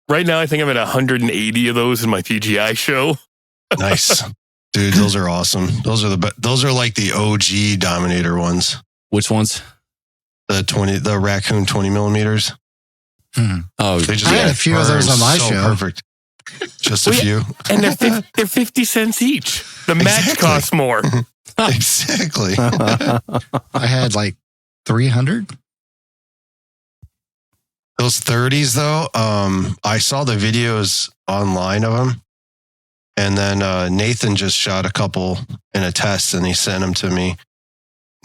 Right now, I think I'm at 180 of those in my PGI show. Nice. Dude, those are awesome. Those are those are like the OG Dominator ones. Which ones? The Raccoon 20 millimeters. Oh, they just I had a few of those on my show. Perfect. Just a few. And they're 50 cents each. The match costs more. Exactly. I had like 300. Those 30s, though, I saw the videos online of them. And then Nathan just shot a couple in a test and he sent them to me.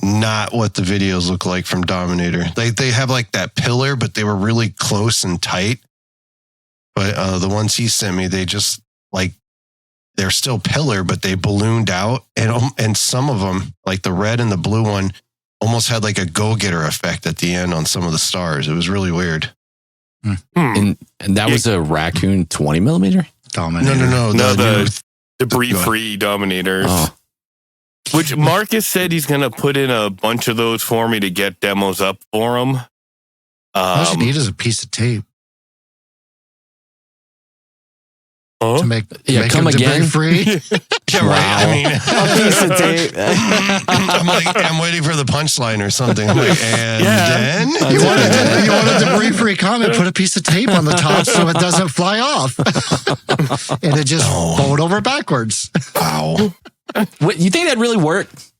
Not what the videos look like from Dominator. They have like that pillar, but they were really close and tight. But the ones he sent me, they just like, they're still pillar, but they ballooned out. And some of them, like the red and the blue one, almost had like a go-getter effect at the end on some of the stars. It was really weird. And that was a Raccoon 20 millimeter? Dominator. No, the debris-free Dominators. Oh. Which Marcus said he's going to put in a bunch of those for me to get demos up for him. All you need is a piece of tape to make come again. Free. Yeah, right. I mean, A piece of tape. I'm waiting for the punchline or something. I'm like, and then You want a debris-free comment? Put a piece of tape on the top so it doesn't fly off, and it just fold over backwards. Wow. What, you think that really worked?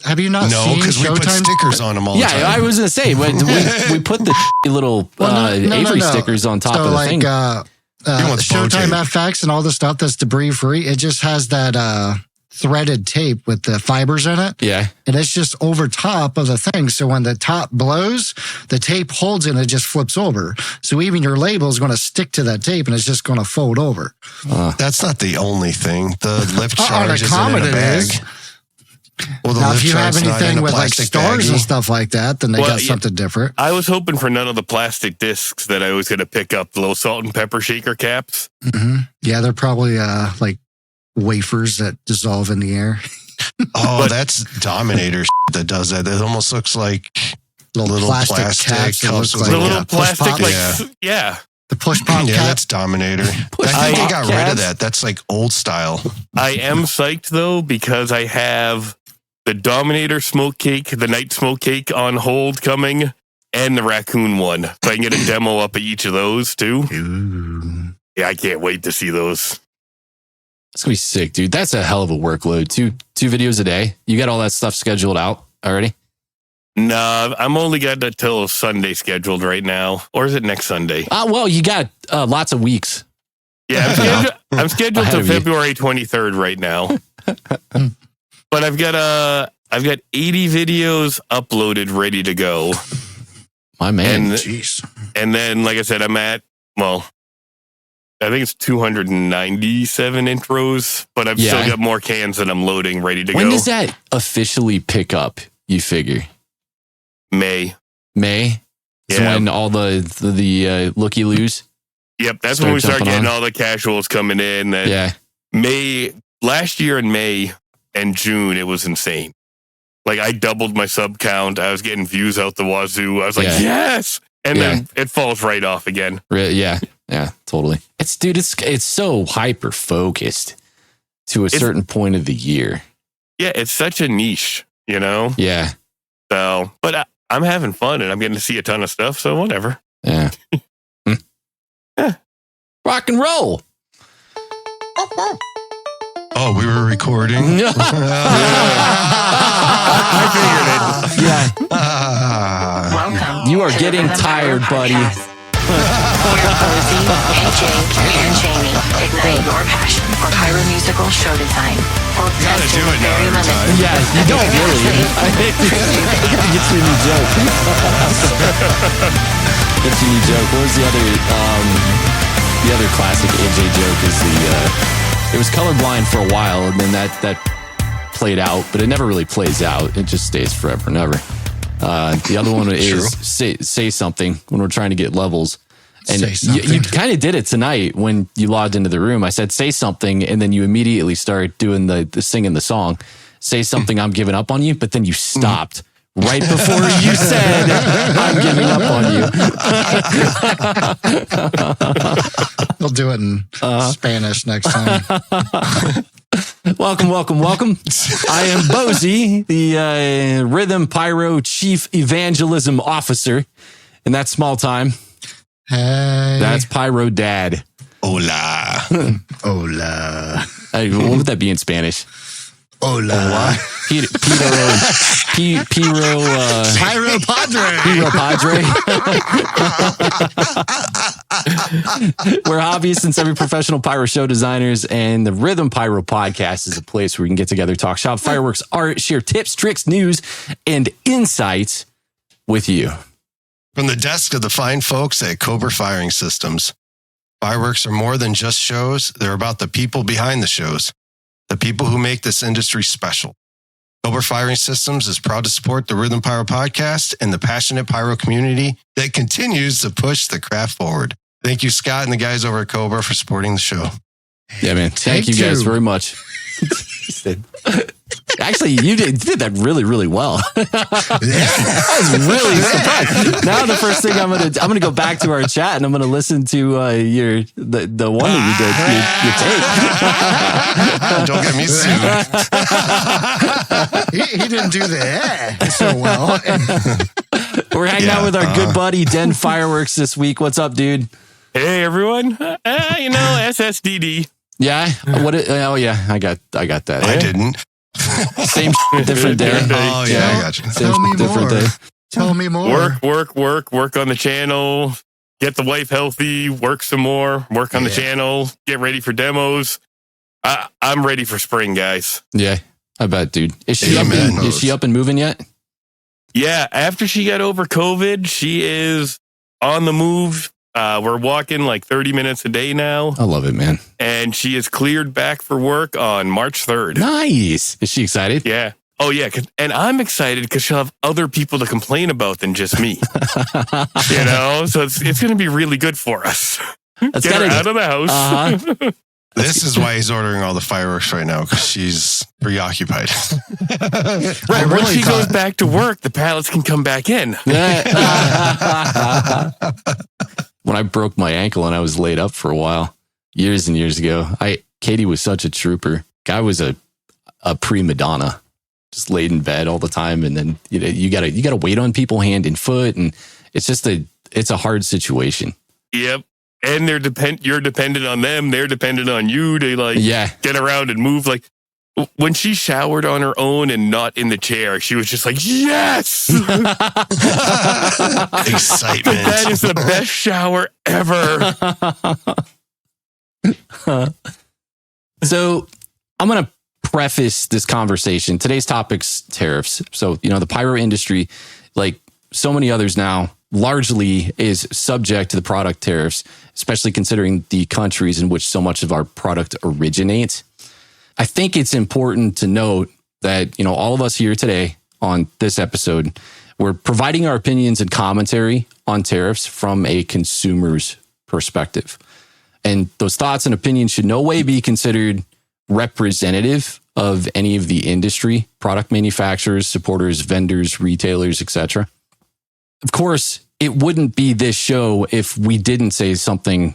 Have you not seen because we put Showtime stickers on them all the time. Yeah, I was going to say, we put the little Avery stickers on top of the thing. Showtime FX and all the stuff that's debris-free, it just has that threaded tape with the fibers in it. Yeah. And it's just over top of the thing. So when the top blows, the tape holds it and it just flips over. So even your label is going to stick to that tape and it's just going to fold over. That's not the only thing. The lift charge is in a bag. Well, now, if you have anything with like stars and stuff like that, then they got something different. I was hoping for none of the plastic discs that I was going to pick up, the little salt and pepper shaker caps. Mm-hmm. Yeah, they're probably like wafers that dissolve in the air. Oh, that's Dominator that does that. It almost looks like little plastic caps. Cups the little plastic, the push pop. Yeah, that's Dominator. I think they got rid of that. That's like old style. I am psyched though because I have the Dominator smoke cake, the night smoke cake on hold coming, and the Raccoon one. So I can get a demo up of each of those too. Ooh. Yeah, I can't wait to see those. It's going to be sick, dude. That's a hell of a workload. Two videos a day. You got all that stuff scheduled out already? Nah, I'm only got until Sunday scheduled right now. Or is it next Sunday? Well, you got lots of weeks. Yeah, I'm scheduled to February 23rd right now. But I've got 80 videos uploaded, ready to go. My man. Jeez. And then, like I said, I'm at, I think it's 297 intros, but I've still got more cans that I'm loading, ready to go. When does that officially pick up, you figure? May? Is when all the looky-loos? Yep, that's when we start getting all the casuals coming in. Last year in May and June, it was insane. Like, I doubled my sub count. I was getting views out the wazoo. I was like, yes! And then it falls right off again. Yeah, totally. It's so hyper focused to a certain point of the year. Yeah, it's such a niche, you know? Yeah. So, but I'm having fun and I'm getting to see a ton of stuff, so whatever. Yeah. Rock and roll. Oh, we were recording. I figured it. Yeah. Welcome. You are getting tired, buddy. We're Posey, AJ, and Jamie. Ignite your passion for Pyro musical show design. Both Gotta do it now very every limited. time. Yeah, you don't really. I think it's your new joke. It's your new joke. What was the other classic AJ joke is it was colorblind for a while and then that played out, but it never really plays out. It just stays forever and ever. The other one is say something when we're trying to get levels. And you kind of did it tonight when you logged into the room. I said, say something. And then you immediately started doing the singing the song. Say something, I'm giving up on you. But then you stopped right before you said I'm giving up on you. We'll do it in Spanish next time. Welcome. I am Bozy, the Rhythm Pyro Chief Evangelism Officer. In that small time, Hey. that's Pyro Dad. Hola. Hola. What would that be in Spanish? Hola. Pyro Padre. Pyro Padre. We're hobbyists and semi-professional pyro show designers, and the Rhythm Pyro podcast is a place where we can get together, talk shop, fireworks, art, share tips, tricks, news, and insights with you. From the desk of the fine folks at COBRA Firing Systems. Fireworks are more than just shows. They're about the people behind the shows, the people who make this industry special. COBRA Firing Systems is proud to support the Rhythm Pyro podcast and the passionate pyro community that continues to push the craft forward. Thank you, Scott, and the guys over at COBRA for supporting the show. Yeah, man. Thank you guys very much. Actually, you did that really, really well. I was really surprised. Now the first thing I'm gonna go back to our chat and I'm gonna listen to the one that you did. Don't get me sued. He didn't do that so well. We're hanging out with our good buddy Den Fireworks this week. What's up, dude? Hey everyone. SSDD. Yeah. Oh yeah, I got that. I didn't. Same different day. Oh yeah, I got you. Tell me more. Day. Tell me more. Work on the channel. Get the wife healthy. Work some more. Work on the channel. Get ready for demos. I'm ready for spring, guys. Yeah, I bet, dude. Is she up and moving yet? Yeah, after she got over COVID, she is on the move. We're walking like 30 minutes a day now. I love it, man. And she is cleared back for work on March 3rd. Nice. Is she excited? Yeah. Oh, yeah. And I'm excited because she'll have other people to complain about than just me. So it's going to be really good for us. Get her out of the house. Uh-huh. This is why he's ordering all the fireworks right now, because she's preoccupied. Right. Once she goes back to work, the pallets can come back in. When I broke my ankle and I was laid up for a while, years and years ago, Katie was such a trooper. Guy was a prima donna, just laid in bed all the time. And then you gotta wait on people hand and foot, and it's just a hard situation. Yep. And you're dependent on them. They're dependent on you to get around and move. Like when she showered on her own and not in the chair, she was just like, yes! Excitement. That is the best shower ever. So I'm going to preface this conversation. Today's topic's tariffs. So, the pyro industry, like so many others now, largely is subject to the product tariffs, especially considering the countries in which so much of our product originates. I think it's important to note that, all of us here today on this episode, we're providing our opinions and commentary on tariffs from a consumer's perspective. And those thoughts and opinions should no way be considered representative of any of the industry, product manufacturers, supporters, vendors, retailers, etc. Of course, it wouldn't be this show if we didn't say something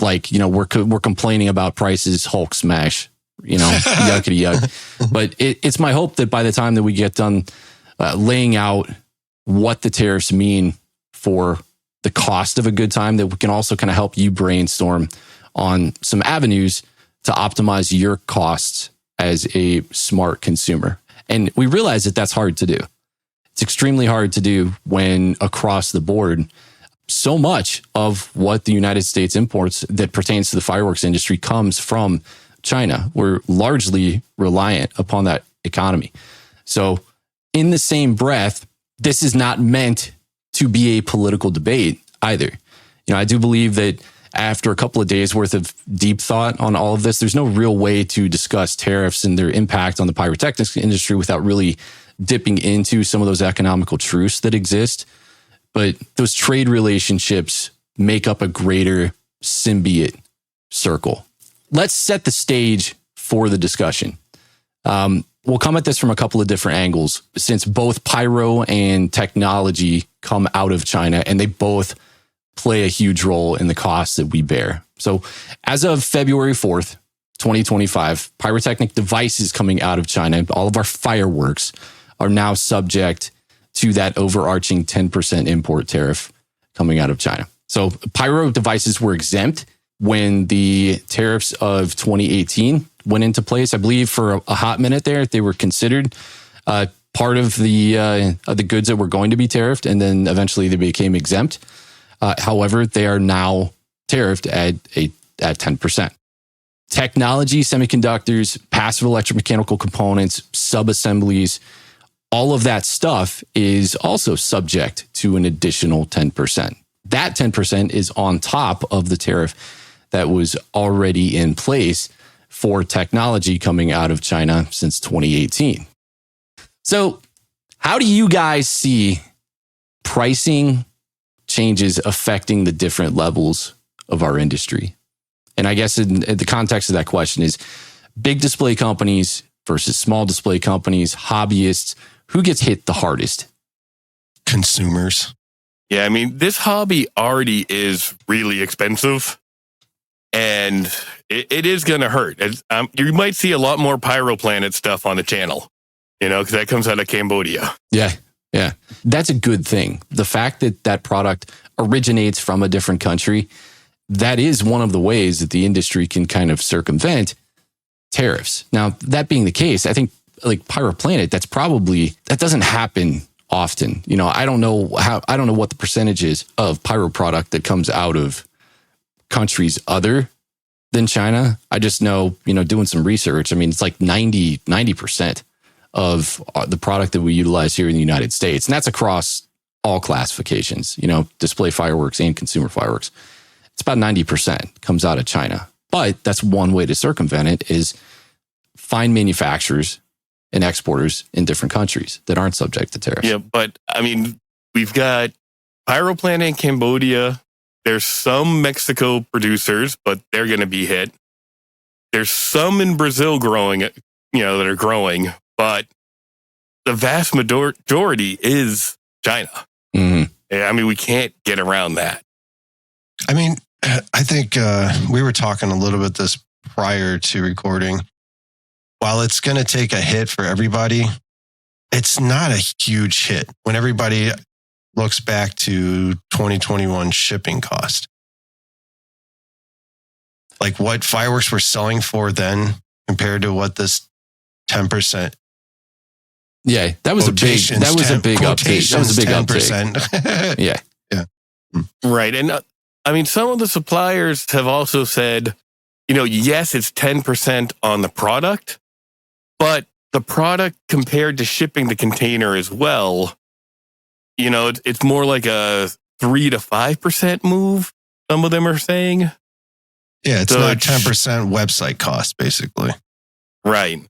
like, we're complaining about prices, Hulk smash, yuckity yuck. But it's my hope that by the time that we get done laying out what the tariffs mean for the cost of a good time, that we can also kind of help you brainstorm on some avenues to optimize your costs as a smart consumer. And we realize that that's hard to do. It's extremely hard to do when across the board, so much of what the United States imports that pertains to the fireworks industry comes from China. We're largely reliant upon that economy. So in the same breath, this is not meant to be a political debate either. I do believe that after a couple of days worth of deep thought on all of this, there's no real way to discuss tariffs and their impact on the pyrotechnics industry without really dipping into some of those economical truths that exist. But those trade relationships make up a greater symbiote circle. Let's set the stage for the discussion. we'll come at this from a couple of different angles, since both Pyro and technology come out of China, and they both play a huge role in the costs that we bear. So as of February 4th, 2025, pyrotechnic devices coming out of China, all of our fireworks, are now subject to that overarching 10% import tariff coming out of China. So pyro devices were exempt when the tariffs of 2018 went into place. I believe for a hot minute there, they were considered part of the goods that were going to be tariffed, and then eventually they became exempt. However, they are now tariffed at 10%. Technology, semiconductors, passive electromechanical components, sub-assemblies, all of that stuff is also subject to an additional 10%. That 10% is on top of the tariff that was already in place for technology coming out of China since 2018. So how do you guys see pricing changes affecting the different levels of our industry? And I guess in the context of that question is big display companies versus small display companies, hobbyists, who gets hit the hardest? Consumers. Yeah, I mean, this hobby already is really expensive, and it is going to hurt. You might see a lot more Pyro Planet stuff on the channel, because that comes out of Cambodia. Yeah. That's a good thing. The fact that that product originates from a different country, that is one of the ways that the industry can kind of circumvent tariffs. Now, that being the case, I think like Pyro Planet, that doesn't happen often. I don't know what the percentage is of pyro product that comes out of countries other than China. I just know, doing some research, I mean, it's like 90% of the product that we utilize here in the United States. And that's across all classifications, display fireworks and consumer fireworks. It's about 90% comes out of China. But that's one way to circumvent it, is find manufacturers and exporters in different countries that aren't subject to tariffs. Yeah, but I mean, we've got Pyro Planet in Cambodia. There's some Mexico producers, but they're going to be hit. There's some in Brazil growing, that are growing, but the vast majority is China. Mm-hmm. I mean, we can't get around that. I mean, I think we were talking a little bit this prior to recording. While it's going to take a hit for everybody, it's not a huge hit when everybody looks back to 2021 shipping cost. Like what fireworks were selling for then compared to what this 10%. Yeah, that was a big update. That was a big update. Yeah. Right. And I mean, some of the suppliers have also said, yes, it's 10% on the product, but the product compared to shipping the container as well, it's more like a 3 to 5% move. Some of them are saying. Yeah, it's not 10% website cost, basically. Right.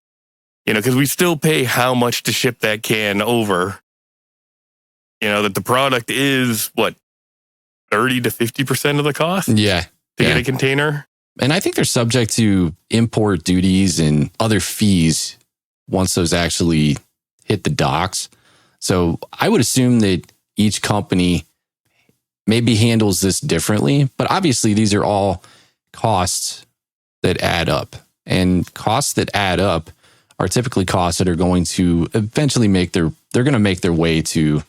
Because we still pay how much to ship that can over. That the product is, 30 to 50% of the cost? Yeah. To get a container? And I think they're subject to import duties and other fees once those actually hit the docks. So I would assume that each company maybe handles this differently, but obviously these are all costs that add up. And costs that add up are typically costs that are going to eventually they're going to make their way to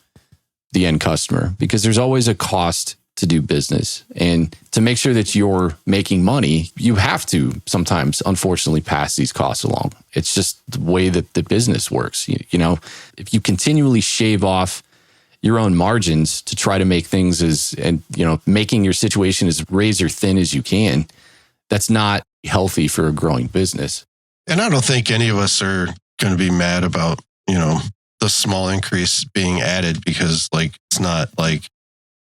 the end customer, because there's always a cost to do business. And to make sure that you're making money, you have to sometimes, unfortunately, pass these costs along. It's just the way that the business works. If you continually shave off your own margins to try to make things making your situation as razor thin as you can, that's not healthy for a growing business. And I don't think any of us are going to be mad about, the small increase being added, because it's not like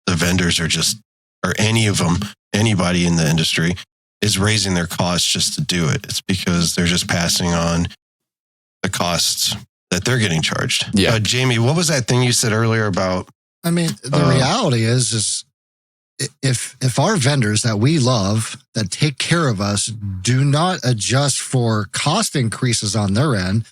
the vendors or any of them, anybody in the industry is raising their costs just to do it. It's because they're just passing on the costs that they're getting charged. Yeah. Jamie, what was that thing you said earlier about? I mean, the reality is if our vendors that we love, that take care of us, do not adjust for cost increases on their end,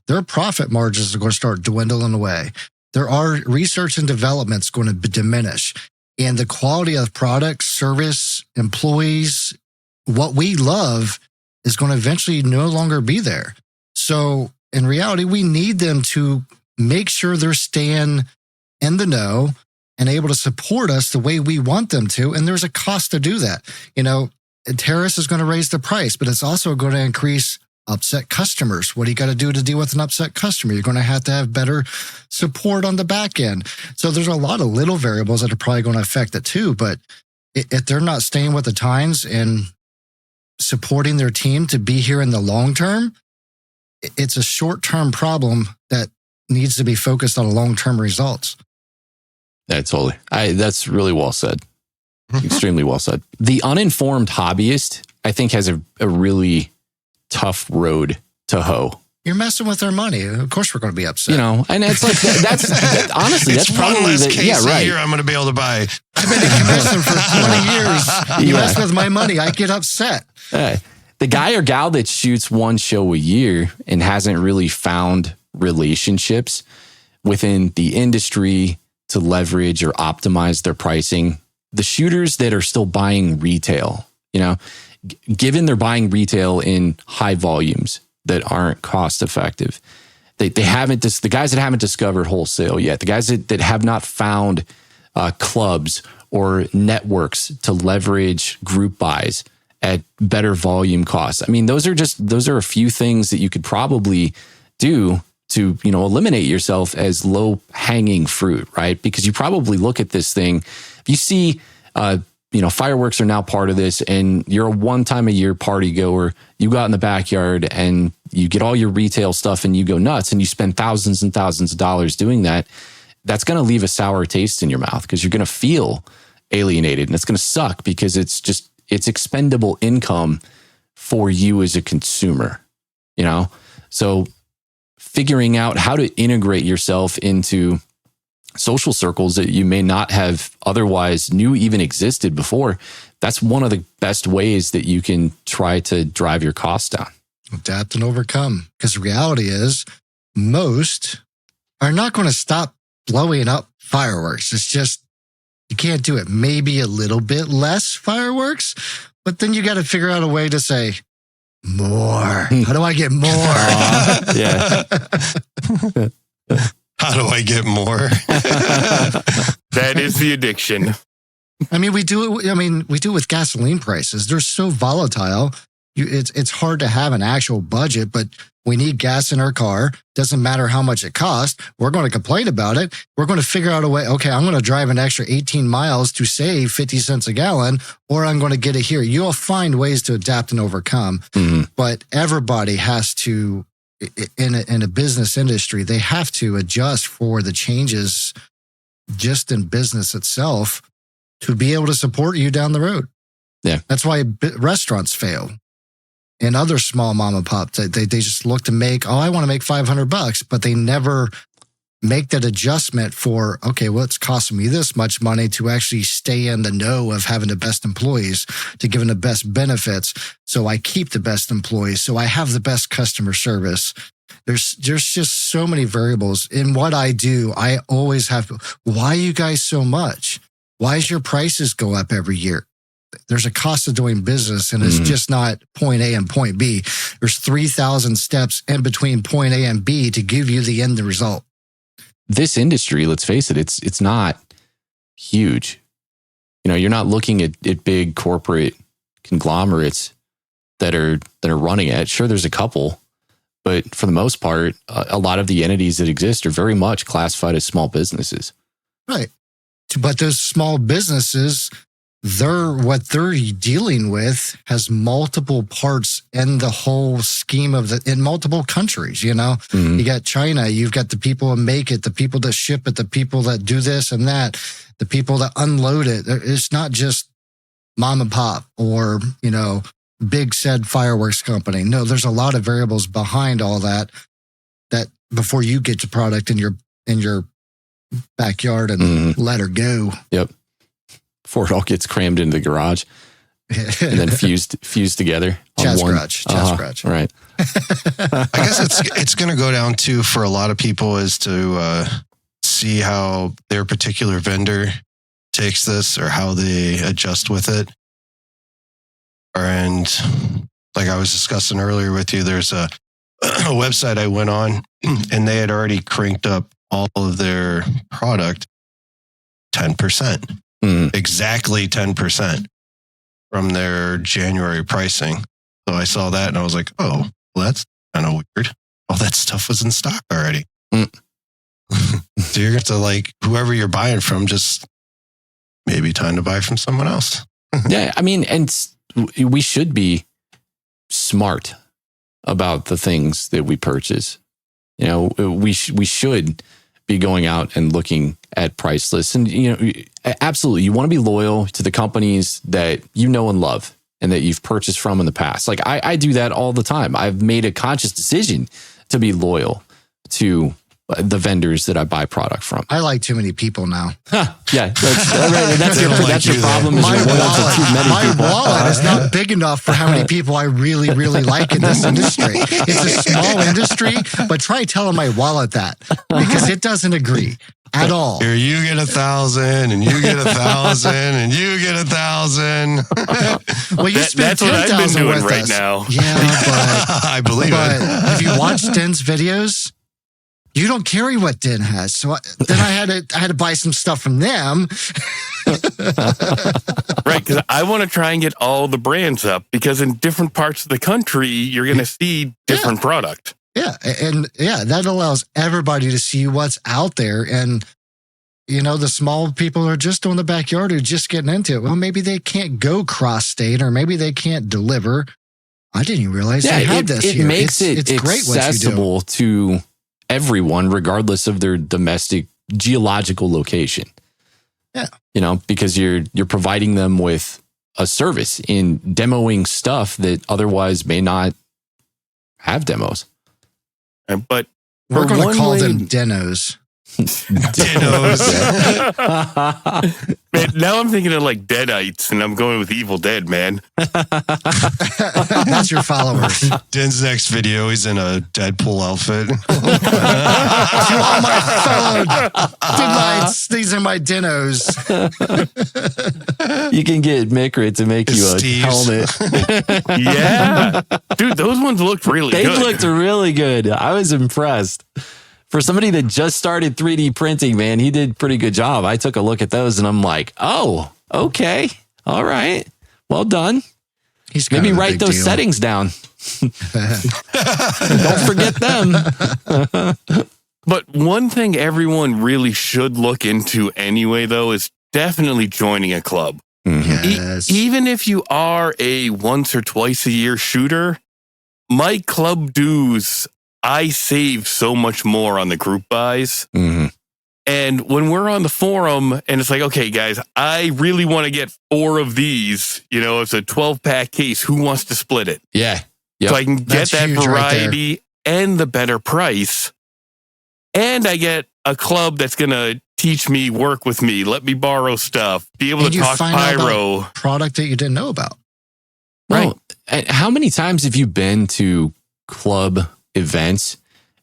their profit margins are going to start dwindling away. There are research and developments going to diminish, and the quality of product, service, employees, what we love is going to eventually no longer be there. So in reality, we need them to make sure they're staying in the know and able to support us the way we want them to. And there's a cost to do that. Tariffs is going to raise the price, but it's also going to increase upset customers. What do you got to do to deal with an upset customer? You're going to have better support on the back end. So there's a lot of little variables that are probably going to affect it too. But if they're not staying with the times and supporting their team to be here in the long term, it's a short-term problem that needs to be focused on long-term results. Yeah, totally. That's really well said. Extremely well said. The uninformed hobbyist, I think, has a really tough road to hoe. You're messing with our money. Of course, we're going to be upset. And it's like honestly, that's probably one less case a year I'm going to be able to buy. I've been in commission for 20 years. You mess with my money, I get upset. The guy or gal that shoots one show a year and hasn't really found relationships within the industry to leverage or optimize their pricing. The shooters that are still buying retail, given they're buying retail in high volumes that aren't cost effective, they haven't, the guys that haven't discovered wholesale yet, the guys that have not found clubs or networks to leverage group buys at better volume costs. I mean, those are a few things that you could probably do to, eliminate yourself as low hanging fruit, right? Because you probably look at this thing, if you see, fireworks are now part of this and you're a one time a year party goer, you go out in the backyard and you get all your retail stuff and you go nuts and you spend thousands and thousands of dollars doing that. That's going to leave a sour taste in your mouth because you're going to feel alienated and it's going to suck because it's expendable income for you as a consumer, So figuring out how to integrate yourself into social circles that you may not have otherwise knew even existed before, that's one of the best ways that you can try to drive your costs down. Adapt and overcome. Because the reality is most are not going to stop blowing up fireworks. It's just, you can't do it. Maybe a little bit less fireworks, but then you got to figure out a way to say, more. How do I get more? Yeah. How do I get more? That is the addiction. We do it with gasoline prices. They're so volatile. It's hard to have an actual budget, but we need gas in our car. Doesn't matter how much it costs. We're going to complain about it. We're going to figure out a way. Okay, I'm going to drive an extra 18 miles to save 50 cents a gallon, or I'm going to get it here. You'll find ways to adapt and overcome. Mm-hmm. But everybody has to, in a business industry, they have to adjust for the changes just in business itself to be able to support you down the road. Yeah. That's why restaurants fail. And other small mom and pop, they just look to make, I want to make $500, but they never make that adjustment for, okay, well, it's costing me this much money to actually stay in the know of having the best employees, to give them the best benefits. So I keep the best employees. So I have the best customer service. There's just so many variables in what I do. I always have, why you guys so much? Why does your prices go up every year? There's a cost of doing business, and it's just not point A and point B. There's 3,000 steps in between point A and B to give you the end result. This industry, let's face it, it's not huge. You're not looking at big corporate conglomerates that are running it. Sure, there's a couple, but for the most part, a lot of the entities that exist are very much classified as small businesses. Right. But those small businesses, what they're dealing with has multiple parts in the whole scheme in multiple countries, You got China, you've got the people that make it, the people that ship it, the people that do this and that, the people that unload it. It's not just mom and pop or, big said fireworks company. No, there's a lot of variables behind all that before you get the product in your backyard and let her go. Yep. before it all gets crammed into the garage and then fused together. Chaz garage. Right. I guess it's going to go down to, for a lot of people, is to see how their particular vendor takes this or how they adjust with it. And like I was discussing earlier with you, there's a website I went on and they had already cranked up all of their product 10%, exactly 10% from their January pricing. So I saw that and I was like, oh, well, that's kind of weird. All that stuff was in stock already. So you're going to, like, whoever you're buying from, just maybe time to buy from someone else. Yeah. I mean, and we should be smart about the things that we purchase. You know, we should be going out and looking at price lists. And, you know, absolutely, you want to be loyal to the companies that you know and love and that you've purchased from in the past. Like I do that all the time. I've made a conscious decision to be loyal to the vendors that I buy product from. I like too many people now. Yeah, that's your problem. My wallet is not big enough for how many people I really, really like in this industry. It's a small industry, but try telling my wallet that, because it doesn't agree at all. Here, you get 1,000 and you get 1,000 and you get 1,000. Well, you spent 10,000 with right us now. Yeah, but I believe it. If you watch Den's videos, you don't carry what Den has. So then I had to buy some stuff from them. Right, because I want to try and get all the brands up, because in different parts of the country, you're going to see different product. Yeah, and that allows everybody to see what's out there. And, you know, the small people who are just in the backyard who are just getting into it. Well, maybe they can't go cross-state, or maybe they can't deliver. I didn't even realize they had this here. It makes it accessible to everyone, regardless of their domestic geological location. Yeah. You know, because you're providing them with a service in demoing stuff that otherwise may not have demos. But we're going to call them denos. Dinos. Man, now I'm thinking of like Deadites, and I'm going with Evil Dead, man. That's your followers. Den's next video, he's in a Deadpool outfit. To all my fellow Deadites, these are my dinos. You can get Mikrit to make you a helmet. Yeah. Dude, those ones looked really good. They looked really good. I was impressed. For somebody that just started 3D printing, man, he did a pretty good job. I took a look at those and I'm like, oh, okay. All right. Well done. Maybe write those settings down. Don't forget them. But one thing everyone really should look into anyway, though, is definitely joining a club. Yes. Even if you are a once or twice a year shooter, my club dues, I save so much more on the group buys. And when we're on the forum and it's like, okay, guys, I really want to get 4 of these, you know, it's a 12-pack case. Who wants to split it? Yeah. So I can get that variety and the better price. And I get a club that's going to teach me, work with me, let me borrow stuff, be able to talk Pyro. Product that you didn't know about. Right. Well, how many times have you been to club events,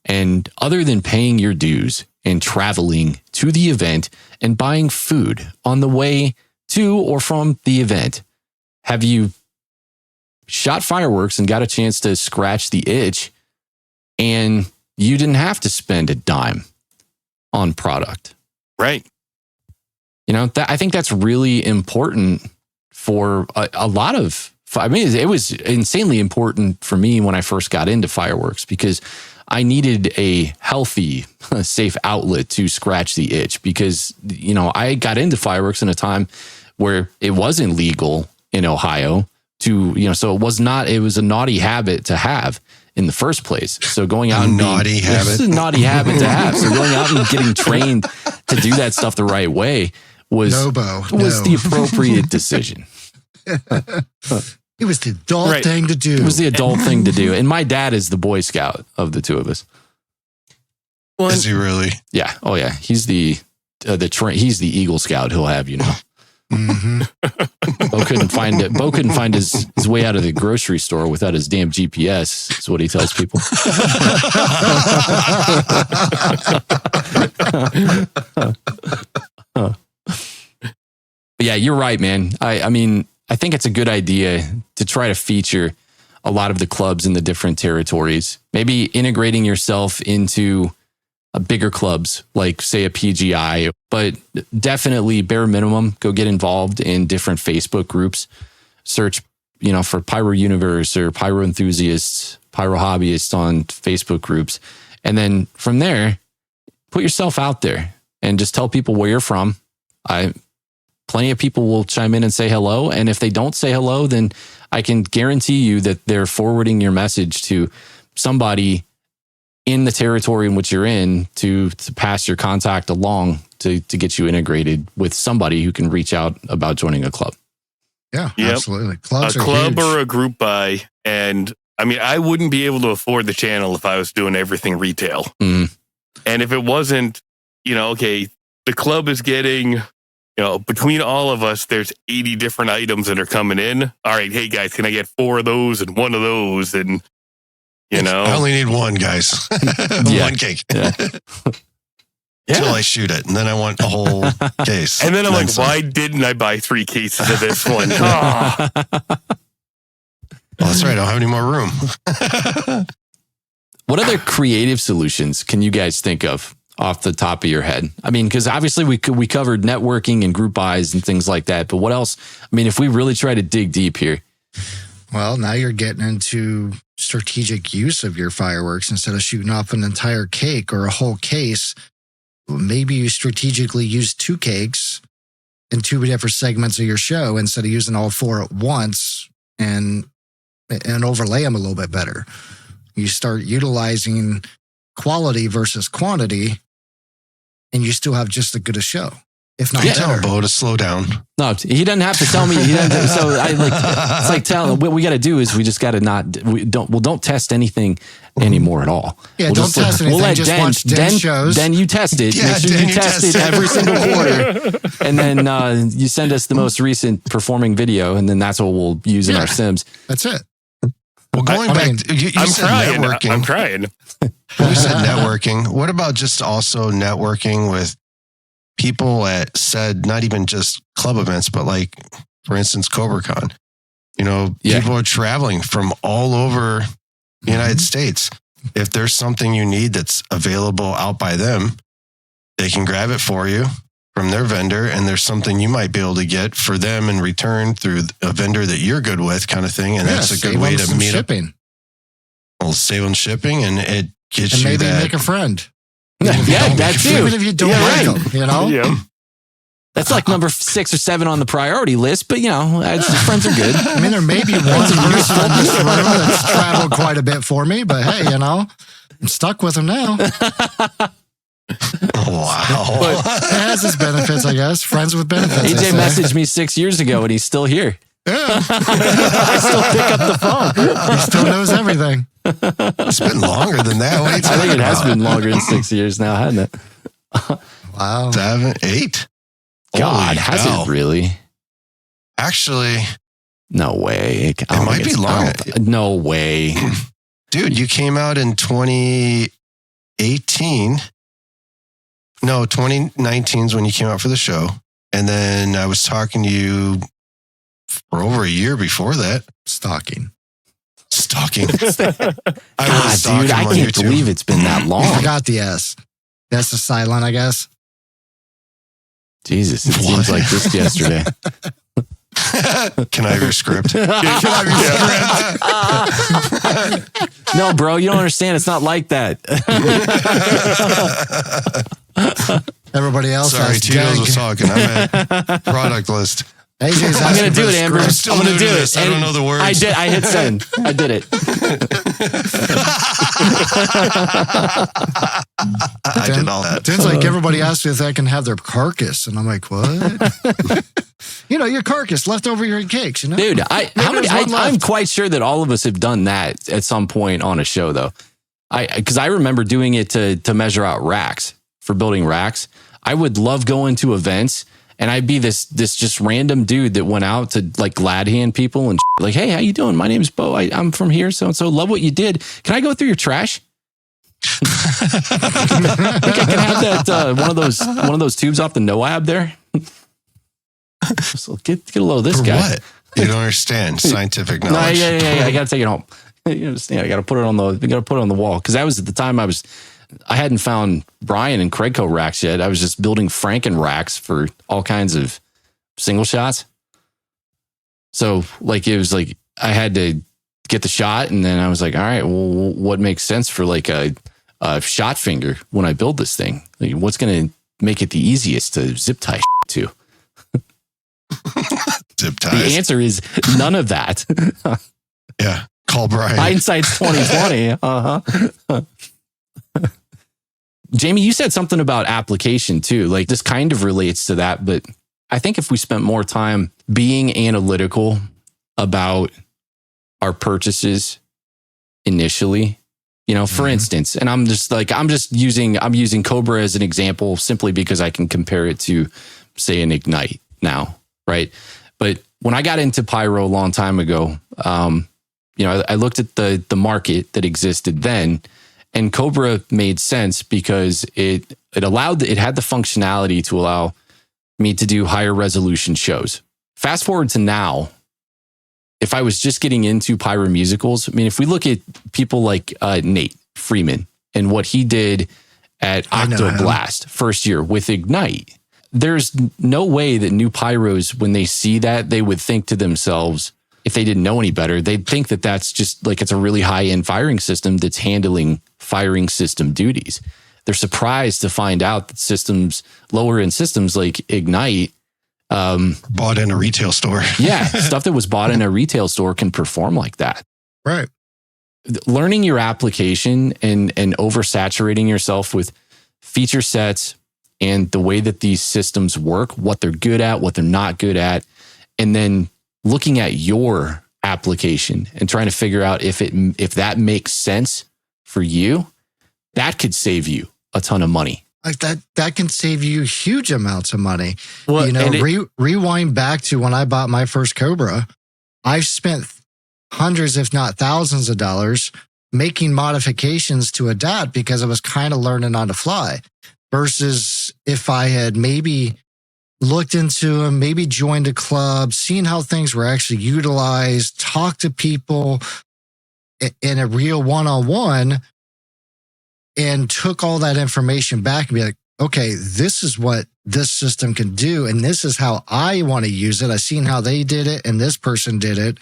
and other than paying your dues and traveling to the event and buying food on the way to or from the event, have you shot fireworks and got a chance to scratch the itch, and you didn't have to spend a dime on product? Right. You know, I think that's really important for a lot of, I mean, it was insanely important for me when I first got into fireworks, because I needed a healthy, safe outlet to scratch the itch, because, you know, I got into fireworks in a time where it wasn't legal in Ohio to, you know, so it was a naughty habit to have in the first place. So going out and habit. a naughty habit to have. So going out and getting trained to do that stuff the right way was the appropriate decision. It was the adult thing to do. It was the adult thing to do. And my dad is the Boy Scout of the two of us. Is he really? Yeah. Oh yeah. He's the he's the Eagle Scout. He'll have you know. Bo couldn't find it. Bo couldn't find his way out of the grocery store without his damn GPS. Is what he tells people. But yeah, you're right, man. I mean, I think it's a good idea to try to feature a lot of the clubs in the different territories. Maybe integrating yourself into bigger clubs, like say a PGI, but definitely bare minimum, go get involved in different Facebook groups. Search, for Pyro Universe or Pyro Enthusiasts, Pyro Hobbyists on Facebook groups. And then from there, put yourself out there and just tell people where you're from. Plenty of people will chime in and say hello. And if they don't say hello, then I can guarantee you that they're forwarding your message to somebody in the territory in which you're in to pass your contact along to get you integrated with somebody who can reach out about joining a club. Yeah, absolutely. Clubs a club or a group buy. And I mean, I wouldn't be able to afford the channel if I was doing everything retail. Mm. And if it wasn't, okay, the club is getting, between all of us, there's 80 different items that are coming in. All right, hey guys, can I get 4 of those and 1 of those? And, I only need 1, guys. One cake. Yeah. Till I shoot it. And then I want a whole case. And then I'm like, why didn't I buy 3 cases of this one? Oh. Well, that's right. I don't have any more room. What other creative solutions can you guys think of off the top of your head? I mean, because obviously we covered networking and group buys and things like that. But what else? I mean, if we really try to dig deep here. Well, now you're getting into strategic use of your fireworks. Instead of shooting off an entire cake or a whole case, maybe you strategically use 2 cakes in 2 different segments of your show instead of using all 4 at once and overlay them a little bit better. You start utilizing quality versus quantity, and you still have just as good a show. If not better. Tell Bo to slow down. No, he doesn't have to tell me. It's like what we got to do is we just got to don't test anything anymore at all. Yeah, don't test anything. We'll just watch Den shows. Then you test it. Yeah, make sure you test it every single quarter. And then you send us the most recent performing video, and then that's what we'll use in our sims. That's it. Well, going back, you said trying. networking. I'm trying. You said networking. What about just also networking with people at not even just club events, but like, for instance, CobraCon? People are traveling from all over the United States. If there's something you need that's available out by them, they can grab it for you from their vendor, and there's something you might be able to get for them in return through a vendor that you're good with, kind of thing. And that's a good way to meet shipping. Well, save on shipping, and it gets you maybe that. make a friend. That too. Even if you don't like them, Yeah. That's like number 6 or 7 on the priority list, but friends are good. I mean, there may be one person in this room that's traveled quite a bit for me, but hey, I'm stuck with them now. Wow. But it has its benefits, I guess. Friends with benefits. AJ messaged me 6 years ago and he's still here. Yeah. I still pick up the phone. He still knows everything. It's been longer than that. What are you talking I think it has about? been longer than 6 years now, hasn't it? Wow. 7, 8? God, has it really? Actually, no way. It might be long. No way. Dude, you came out in 2018. No, 2019 is when you came out for the show. And then I was talking to you for over a year before that. Stalking. I God, dude, I can't believe it's been that long. I got the S. That's the silent, I guess. Jesus, it seems like just yesterday. Can I have your script? No, bro, you don't understand. It's not like that. Everybody else Sorry, has Tito's was talking. I'm at product list. AJ's I'm going to do it, Amber. I'm still going to do this. it. I don't know the words. I did. I hit send. I did it. I did all that. It's like everybody asks me if I can have their carcass. And I'm like, what? Your carcass left over your cakes, Dude, I'm quite sure that all of us have done that at some point on a show, though. Because I remember doing it to measure out racks, for building racks. I would love going to events And I'd be this just random dude that went out to like glad hand people and like, hey, how you doing? My name's Bo. I'm from here. So love what you did. Can I go through your trash? I think I can have that one of those tubes off the NOAB there. So get a load of this guy. What? You don't understand scientific knowledge. No, yeah. I got to take it home. You understand? I got to put it on the wall because that was at the time I hadn't found Brian and Craigco racks yet. I was just building Franken racks for all kinds of single shots. So like it was like I had to get the shot, and then I was like, all right, well, what makes sense for like a shot finger when I build this thing? Like, what's going to make it the easiest to zip tie to? Zip ties. The answer is none of that. Yeah, call Brian. Hindsight's 2020. Jamie, you said something about application too. Like this kind of relates to that, but I think if we spent more time being analytical about our purchases initially, for instance, and I'm using COBRA as an example simply because I can compare it to, say, an Ignite now, right? But when I got into Pyro a long time ago, I looked at the market that existed then, and COBRA made sense because it had the functionality to allow me to do higher resolution shows. Fast forward to now, if I was just getting into Pyro musicals, I mean, if we look at people like Nate Freeman and what he did at Octoblast first year with Ignite, there's no way that new Pyros, when they see that, they would think to themselves, if they didn't know any better, they'd think that that's just like it's a really high-end firing system that's handling firing system duties. They're surprised to find out that lower-end systems like Ignite, bought in a retail store. Yeah, stuff that was bought in a retail store can perform like that. Right. Learning your application and oversaturating yourself with feature sets and the way that these systems work, what they're good at, what they're not good at, and then looking at your application and trying to figure out if that makes sense for you, that could save you a ton of money. Like that can save you huge amounts of money. Well, rewind back to when I bought my first COBRA, I've spent hundreds, if not thousands of dollars making modifications to adapt because I was kind of learning on the fly versus if I had maybe looked into them, maybe joined a club, seen how things were actually utilized, talked to people in a real one-on-one, and took all that information back and be like, okay, this is what this system can do. And this is how I want to use it. I've seen how they did it and this person did it,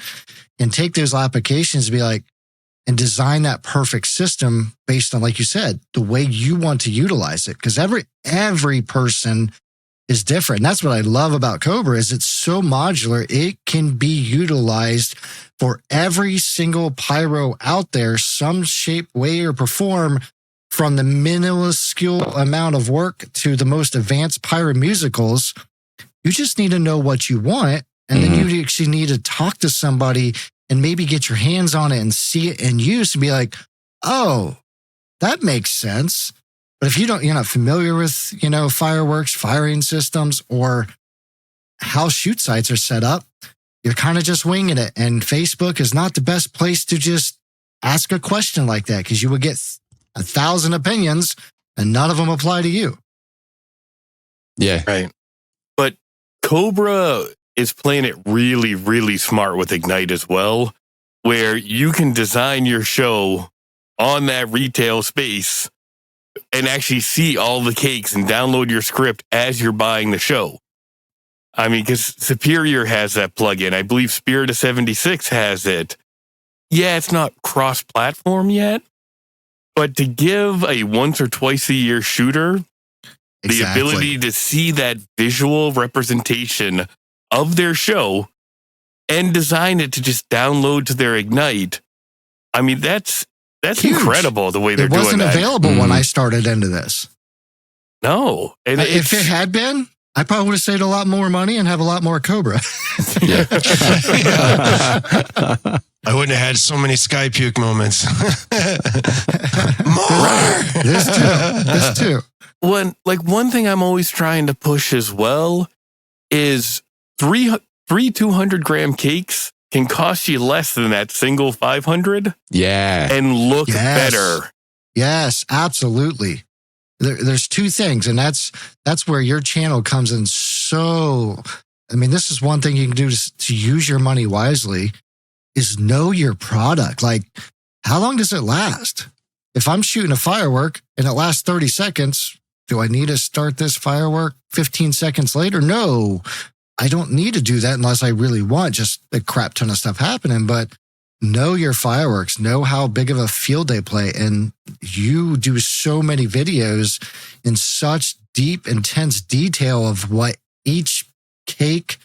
and take those applications and be like, and design that perfect system based on, like you said, the way you want to utilize it. Because every person is different. And that's what I love about COBRA is it's so modular. It can be utilized for every single Pyro out there, some shape, way, or form, from the minuscule amount of work to the most advanced Pyro musicals. You just need to know what you want. And then you actually need to talk to somebody and maybe get your hands on it and see it in use and be like, oh, that makes sense. But if you're not familiar with, fireworks, firing systems, or how shoot sites are set up, you're kind of just winging it. And Facebook is not the best place to just ask a question like that because you would get 1,000 opinions and none of them apply to you. Yeah. Right. But COBRA is playing it really, really smart with Ignite as well, where you can design your show on that retail space and actually see all the cakes and download your script as you're buying the show. I mean, because Superior has that plugin. I believe Spirit of 76 has it. Yeah, it's not cross-platform yet, but to give a once or twice a year shooter the ability to see that visual representation of their show and design it to just download to their Ignite, I mean, that's huge. Incredible the way they're doing that. It wasn't available when I started into this. No. And if it had been, I probably would have saved a lot more money and have a lot more COBRA. Yeah. I wouldn't have had so many sky puke moments. More. This too. One thing I'm always trying to push as well is three 200-gram cakes can cost you less than that single 500. Yeah. And look better. Yes, absolutely. There's two things, and that's where your channel comes in. So, I mean, this is one thing you can do to use your money wisely is know your product. Like, how long does it last? If I'm shooting a firework and it lasts 30 seconds, do I need to start this firework 15 seconds later? No, I don't need to do that unless I really want just a crap ton of stuff happening. But know your fireworks, know how big of a field they play. And you do so many videos in such deep, intense detail of what each cake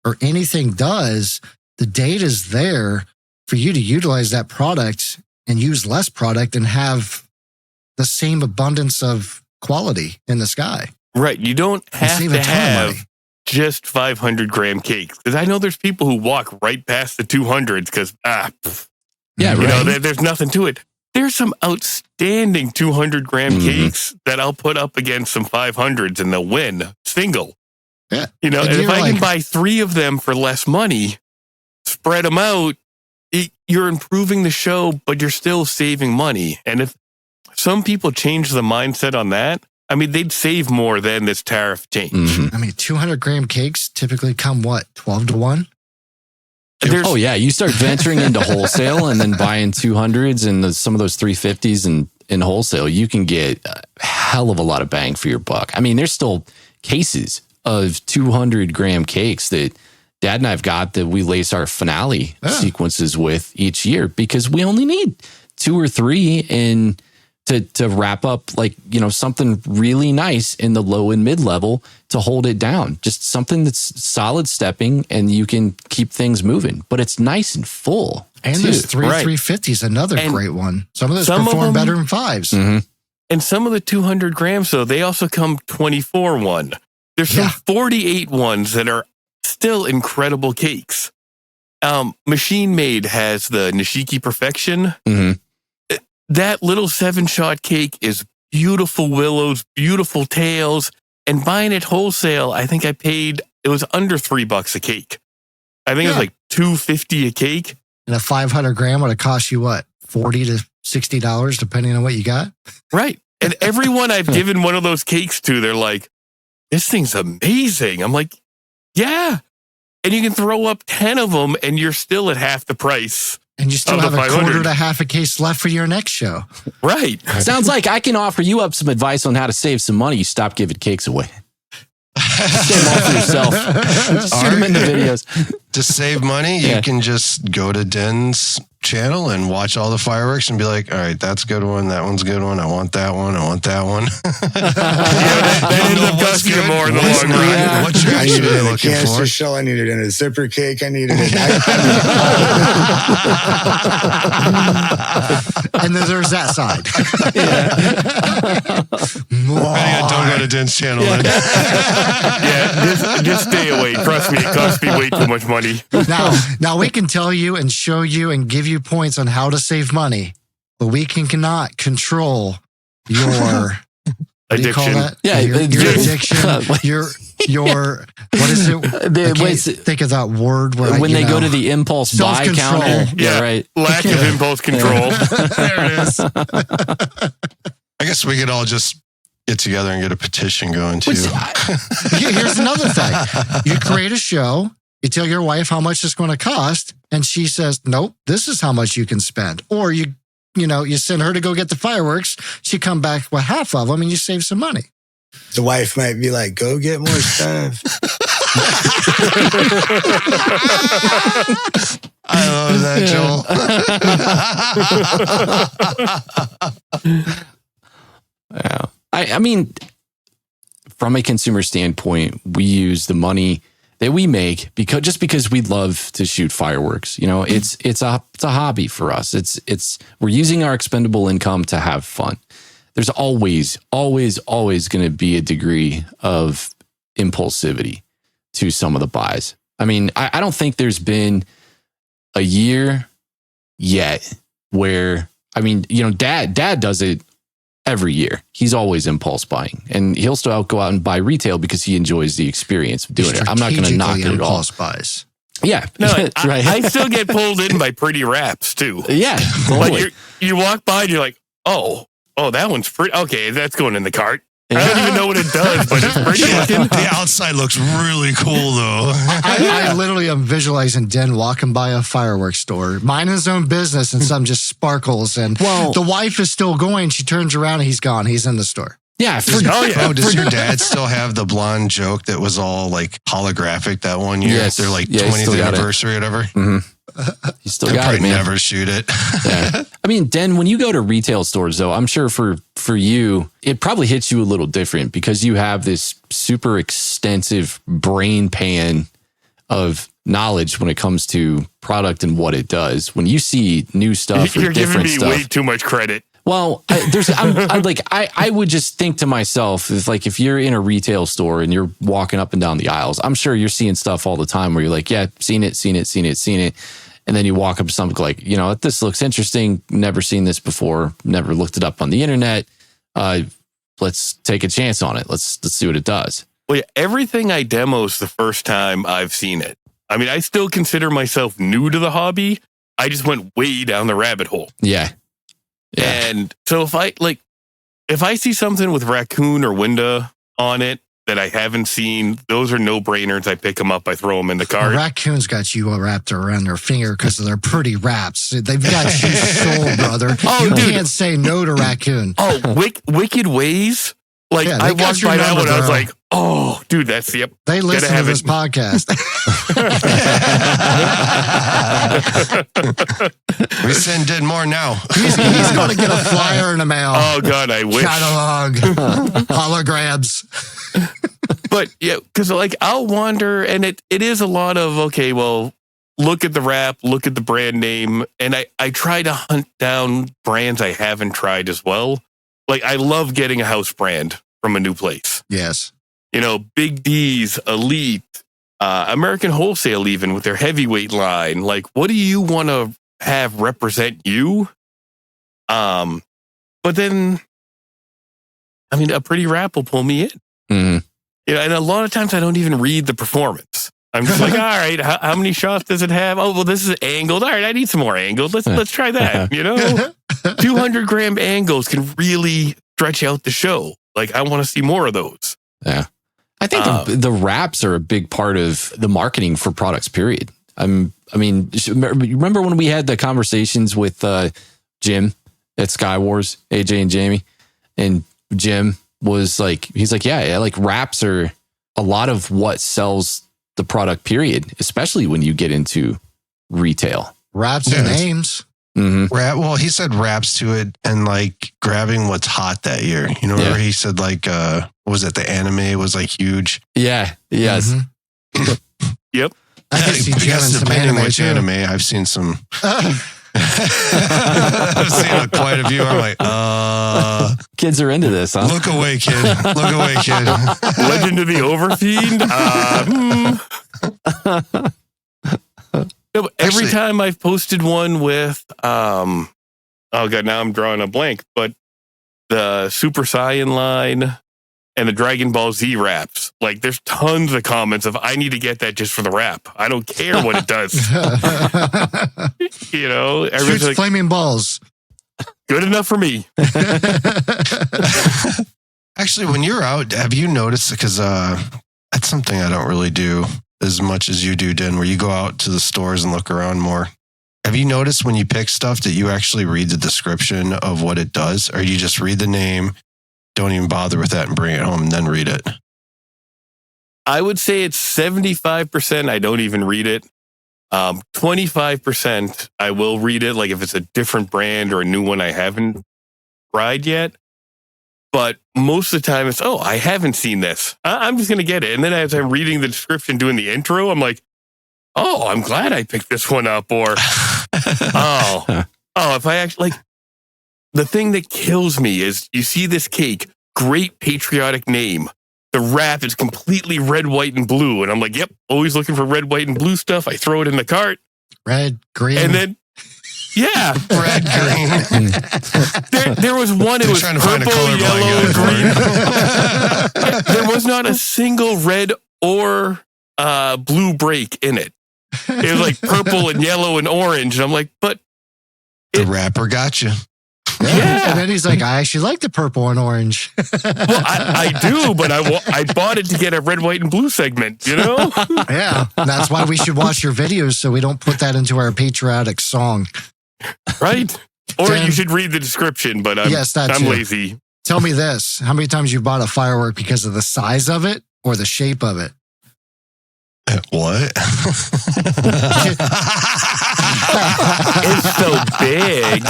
or anything does. The data's there for you to utilize that product and use less product and have the same abundance of quality in the sky. Right. You don't have to have just 500-gram cakes. Because I know there's people who walk right past the 200s because, there's nothing to it. There's some outstanding 200-gram cakes that I'll put up against some 500s and they'll win single. Yeah. And if I can buy 3 of them for less money, spread them out, you're improving the show, but you're still saving money. And if some people change the mindset on that, I mean, they'd save more than this tariff change. I mean, 200-gram cakes typically come, 12 to 1? You start venturing into wholesale and then buying 200s and some of those 350s in wholesale, you can get a hell of a lot of bang for your buck. I mean, there's still cases of 200-gram cakes that Dad and I've got that we lace our finale sequences with each year because we only need 2 or 3 and to wrap up something really nice in the low and mid level to hold it down. Just something that's solid stepping and you can keep things moving, but it's nice and full. And there's 350s, another great one. Some of those perform better than 5s. Mm-hmm. And some of the 200 grams, though, they also come 24 one. There's some 48 ones that are still incredible cakes. Machine Made has the Nishiki Perfection. Mm-hmm. That little 7-shot cake is beautiful willows, beautiful tails, and buying it wholesale, I think it was under $3 a cake. I think it was like $2.50 a cake. And a 500-gram would have cost you what, $40 to $60, depending on what you got? Right. And everyone I've given one of those cakes to, they're like, this thing's amazing. I'm like, yeah. And you can throw up 10 of them and you're still at half the price. And you still have a quarter to half a case left for your next show. Right. Sounds like I can offer you up some advice on how to save some money. You stop giving cakes away. Save them all for yourself. Shoot them in the videos. To save money, you can just go to Den's channel and watch all the fireworks and be like, all right, that's a good one. That one's a good one. I want that one. I want that one. that ends up costing you more in the long run. Yeah. What you're actually looking for. Shell, I needed in a zipper cake. I needed it. And then there's that side. Don't go to Den's channel. Just stay away. Trust me, it costs me way too much money. Now we can tell you and show you and give you points on how to save money, but we cannot control your addiction. Your addiction. Your what is it? Think of that word where when they go to the impulse buy counter. Yeah, right. Lack of impulse control. There it is. I guess we could all just get together and get a petition going too. Here's another thing. You create a show, you tell your wife how much it's going to cost, and she says, nope, this is how much you can spend. Or you send her to go get the fireworks, she come back with half of them and you save some money. The wife might be like, go get more stuff. I love that, Joel. Yeah. I mean, from a consumer standpoint, we use the money that we make because we love to shoot fireworks. It's a hobby for us. We're using our expendable income to have fun. There's always going to be a degree of impulsivity to some of the buys. I mean, I don't think there's been a year yet where, Dad does it every year. He's always impulse buying, and he'll still go out and buy retail because he enjoys the experience of doing it. I'm not going to knock it at all. Impulse buys. Yeah, no, right. I still get pulled in by pretty wraps too. Yeah, totally. Like you walk by and you're like, oh, that one's pretty. Okay, that's going in the cart. I don't even know what it does, but it's pretty looking. The outside looks really cool, though. I literally am visualizing Den walking by a fireworks store, minding his own business, and some just sparkles. And the wife is still going. She turns around and he's gone. He's in the store. Yeah. Does your dad still have the blonde joke that was all like holographic that one year? Yes. They're like 20th anniversary or whatever. Mm-hmm. You still got it, man. Never shoot it. Yeah. I mean, Den, when you go to retail stores, though, I'm sure for you, it probably hits you a little different because you have this super extensive brain pan of knowledge when it comes to product and what it does. When you see new stuff or you're different giving me stuff, way too much credit. Well, I would just think to myself, if you're in a retail store and you're walking up and down the aisles, I'm sure you're seeing stuff all the time where you're like, yeah, seen it. And then you walk up to something like, this looks interesting. Never seen this before. Never looked it up on the internet. Let's take a chance on it. Let's see what it does. Well, yeah, everything I demo is the first time I've seen it. I mean, I still consider myself new to the hobby. I just went way down the rabbit hole. Yeah. And so if I see something with raccoon or winda on it that I haven't seen, those are no-brainers. I pick them up, I throw them in the cart. Raccoons got you wrapped around their finger because of their pretty wraps. They've got you sold, brother. You can't say no to raccoon. Oh, Wicked Ways? I walked by that one, I was like, oh, dude, that's the... They listen to this podcast. We send Den more now. He's going to get a flyer in the mail. Oh, God, I wish. Catalog. Holograms. But, yeah, because, I'll wander, and it is a lot of, okay, well, look at the wrap, look at the brand name, and I try to hunt down brands I haven't tried as well. I love getting a house brand from a new place. Yes. Big D's, Elite, American Wholesale, even with their heavyweight line. What do you want to have represent you? But then, a pretty wrap will pull me in. Mm-hmm. And a lot of times I don't even read the performance. I'm just like, all right, how many shots does it have? Oh, well, this is angled. All right, I need some more angled. Let's try that. 200-gram angles can really stretch out the show. I want to see more of those. Yeah. I think the wraps are a big part of the marketing for products, period. Remember when we had the conversations with Jim at Sky Wars, AJ and Jamie? And Jim was he's like, wraps are a lot of what sells the product, period, especially when you get into retail. Wraps and names. Mm-hmm. Well, he said wraps to it and grabbing what's hot that year. Where he said what was it? The anime was huge. Yeah. Yes. Mm-hmm. Yep. I can see Jim in some anime. I've seen some. I've seen quite a few. I'm like, kids are into this, huh? Look away, kid. Look away, kid. Legend of the Overfiend. Every time I've posted one with, oh God, now I'm drawing a blank, but the Super Saiyan line and the Dragon Ball Z wraps, there's tons of comments of, I need to get that just for the wrap. I don't care what it does. Shoots flaming balls. Good enough for me. Actually, when you're out, have you noticed, because that's something I don't really do as much as you do, Den, where you go out to the stores and look around more. Have you noticed when you pick stuff that you actually read the description of what it does, or you just read the name, don't even bother with that and bring it home and then read it? I would say it's 75% I don't even read it. 25% I will read it, if it's a different brand or a new one I haven't tried yet. But most of the time it's, I haven't seen this. I'm just going to get it. And then as I'm reading the description, doing the intro, I'm like, I'm glad I picked this one up. Or, if I actually, the thing that kills me is you see this cake, great patriotic name. The wrap is completely red, white, and blue. And I'm like, yep, always looking for red, white, and blue stuff. I throw it in the cart. Red, green. And then, Yeah, red, green. There was one. It was purple, yellow, green. There was not a single red or blue break in it. It was like purple and yellow and orange. And I'm like, but the rapper got you. Yeah. And then he's like, I actually like the purple and orange. Well, I do, but I bought it to get a red, white, and blue segment, you know? Yeah. That's why we should watch your videos so we don't put that into our patriotic song. Right. Or you should read the description, but I'm lazy. Tell me this. How many times you bought a firework because of the size of it or the shape of it? What? It's so big.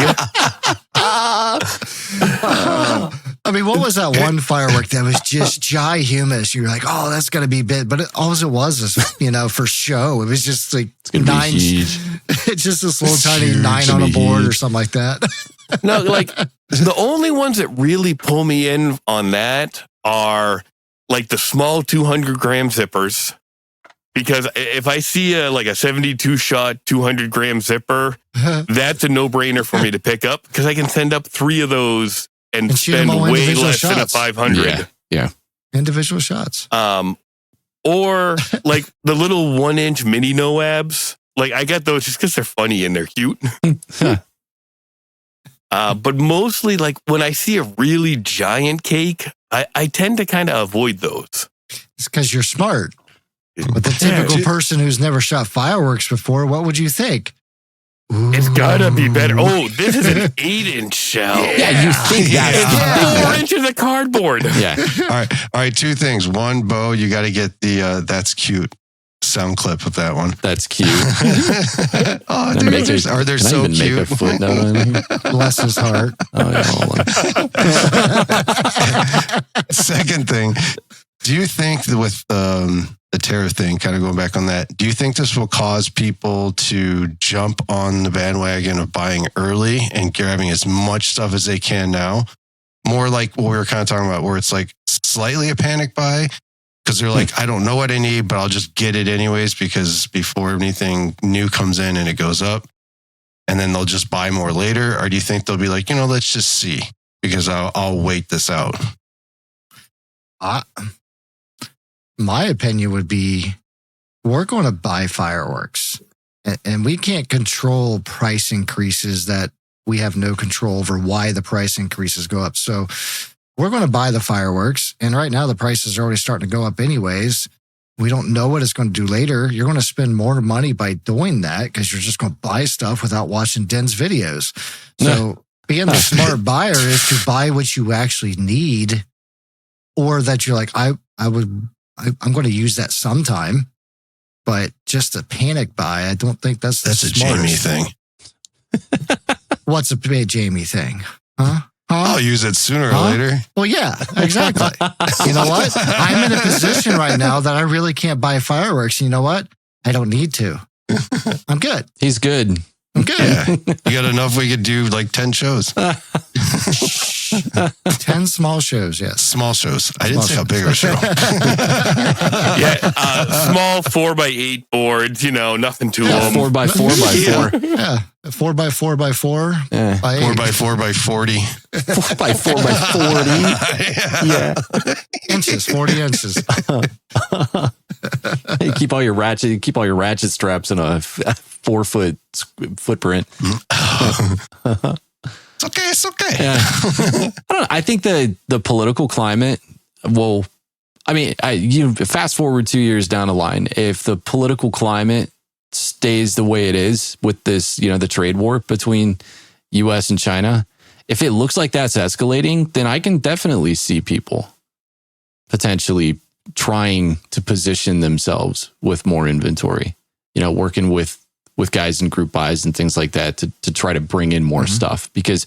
I mean, what was that one firework that was just ginormous? You're like, oh, that's going to be big. But all it was, for show. It was just like nine. It's just this little tiny 9 on a board or something like that. No, like the only ones that really pull me in on that are like the small 200-gram zippers. Because if I see a 72-shot, 200-gram zipper, that's a no-brainer for me to pick up because I can send up 3 of those and spend way less than a 500. Yeah. Individual shots. Or like the little 1-inch mini NOABs. Like I got those just because they're funny and they're cute. But mostly like when I see a really giant cake, I tend to kind of avoid those. It's because you're smart. But the typical person who's never shot fireworks before, what would you think? It's gotta be better. Oh, this is an 8-inch shell. Yeah, you think it's 4 inches of cardboard. Yeah. All right. 2 things. One, Bo, you got to get the "That's Cute" sound clip with that one. That's cute. Oh, dude, they're so cute. Make a footnote on here? Bless his heart. Oh, yeah, hold on. Second thing, do you think that with the tariff thing, kind of going back on that, do you think this will cause people to jump on the bandwagon of buying early and grabbing as much stuff as they can now? More like what we were kind of talking about, where it's like slightly a panic buy because they're like, I don't know what I need, but I'll just get it anyways because before anything new comes in and it goes up, and then they'll just buy more later? Or do you think they'll be like, let's just see because I'll wait this out? My opinion would be we're going to buy fireworks and we can't control price increases that we have no control over why the price increases go up. So we're going to buy the fireworks. And right now the prices are already starting to go up anyways. We don't know what it's going to do later. You're going to spend more money by doing that because you're just going to buy stuff without watching Den's videos. So being the smart buyer is to buy what you actually need, or that you're like, I'm going to use that sometime, but just a panic buy, I don't think that's a Jamie thing. What's a Jamie thing? Huh? I'll use it sooner or later. Well, yeah, exactly. You know what? I'm in a position right now that I really can't buy fireworks. You know what? I don't need to. I'm good. He's good. I'm good. Yeah. You got enough we could do like 10 shows. 10 small shows, yes. Small shows. I didn't say how big of a show. Small 4x8 boards, nothing too long. 4x4x4. Yeah. 4x4x4. Yeah. 4x4x40. 4x4x40. Yeah. Inches, 40 inches. You keep all your ratchet straps in a 4-foot footprint. It's okay. Yeah. I don't know. I think the political climate will, fast forward 2 years down the line, if the political climate stays the way it is with this, the trade war between US and China, if it looks like that's escalating, then I can definitely see people potentially trying to position themselves with more inventory, working with guys in group buys and things like that to try to bring in more stuff, because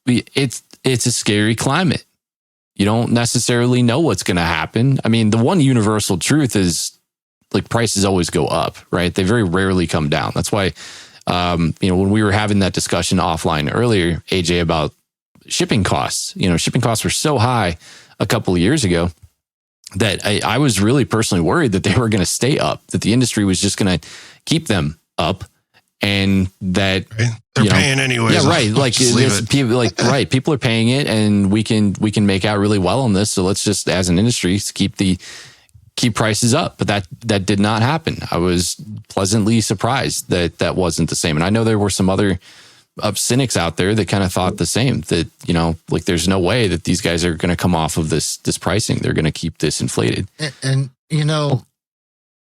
it's a scary climate. You don't necessarily know what's going to happen. I mean, the one universal truth is like prices always go up, right? They very rarely come down. That's why, when we were having that discussion offline earlier, AJ, about shipping costs, shipping costs were so high a couple of years ago that I was really personally worried that they were going to stay up, that the industry was just going to keep them up. and that they're paying anyways. Yeah, right. Like people, people are paying it, and we can make out really well on this. So let's just, as an industry, keep prices up. But that did not happen. I was pleasantly surprised that wasn't the same. And I know there were some other cynics out there that kind of thought the same, that, like there's no way that these guys are going to come off of this pricing. They're going to keep this inflated. And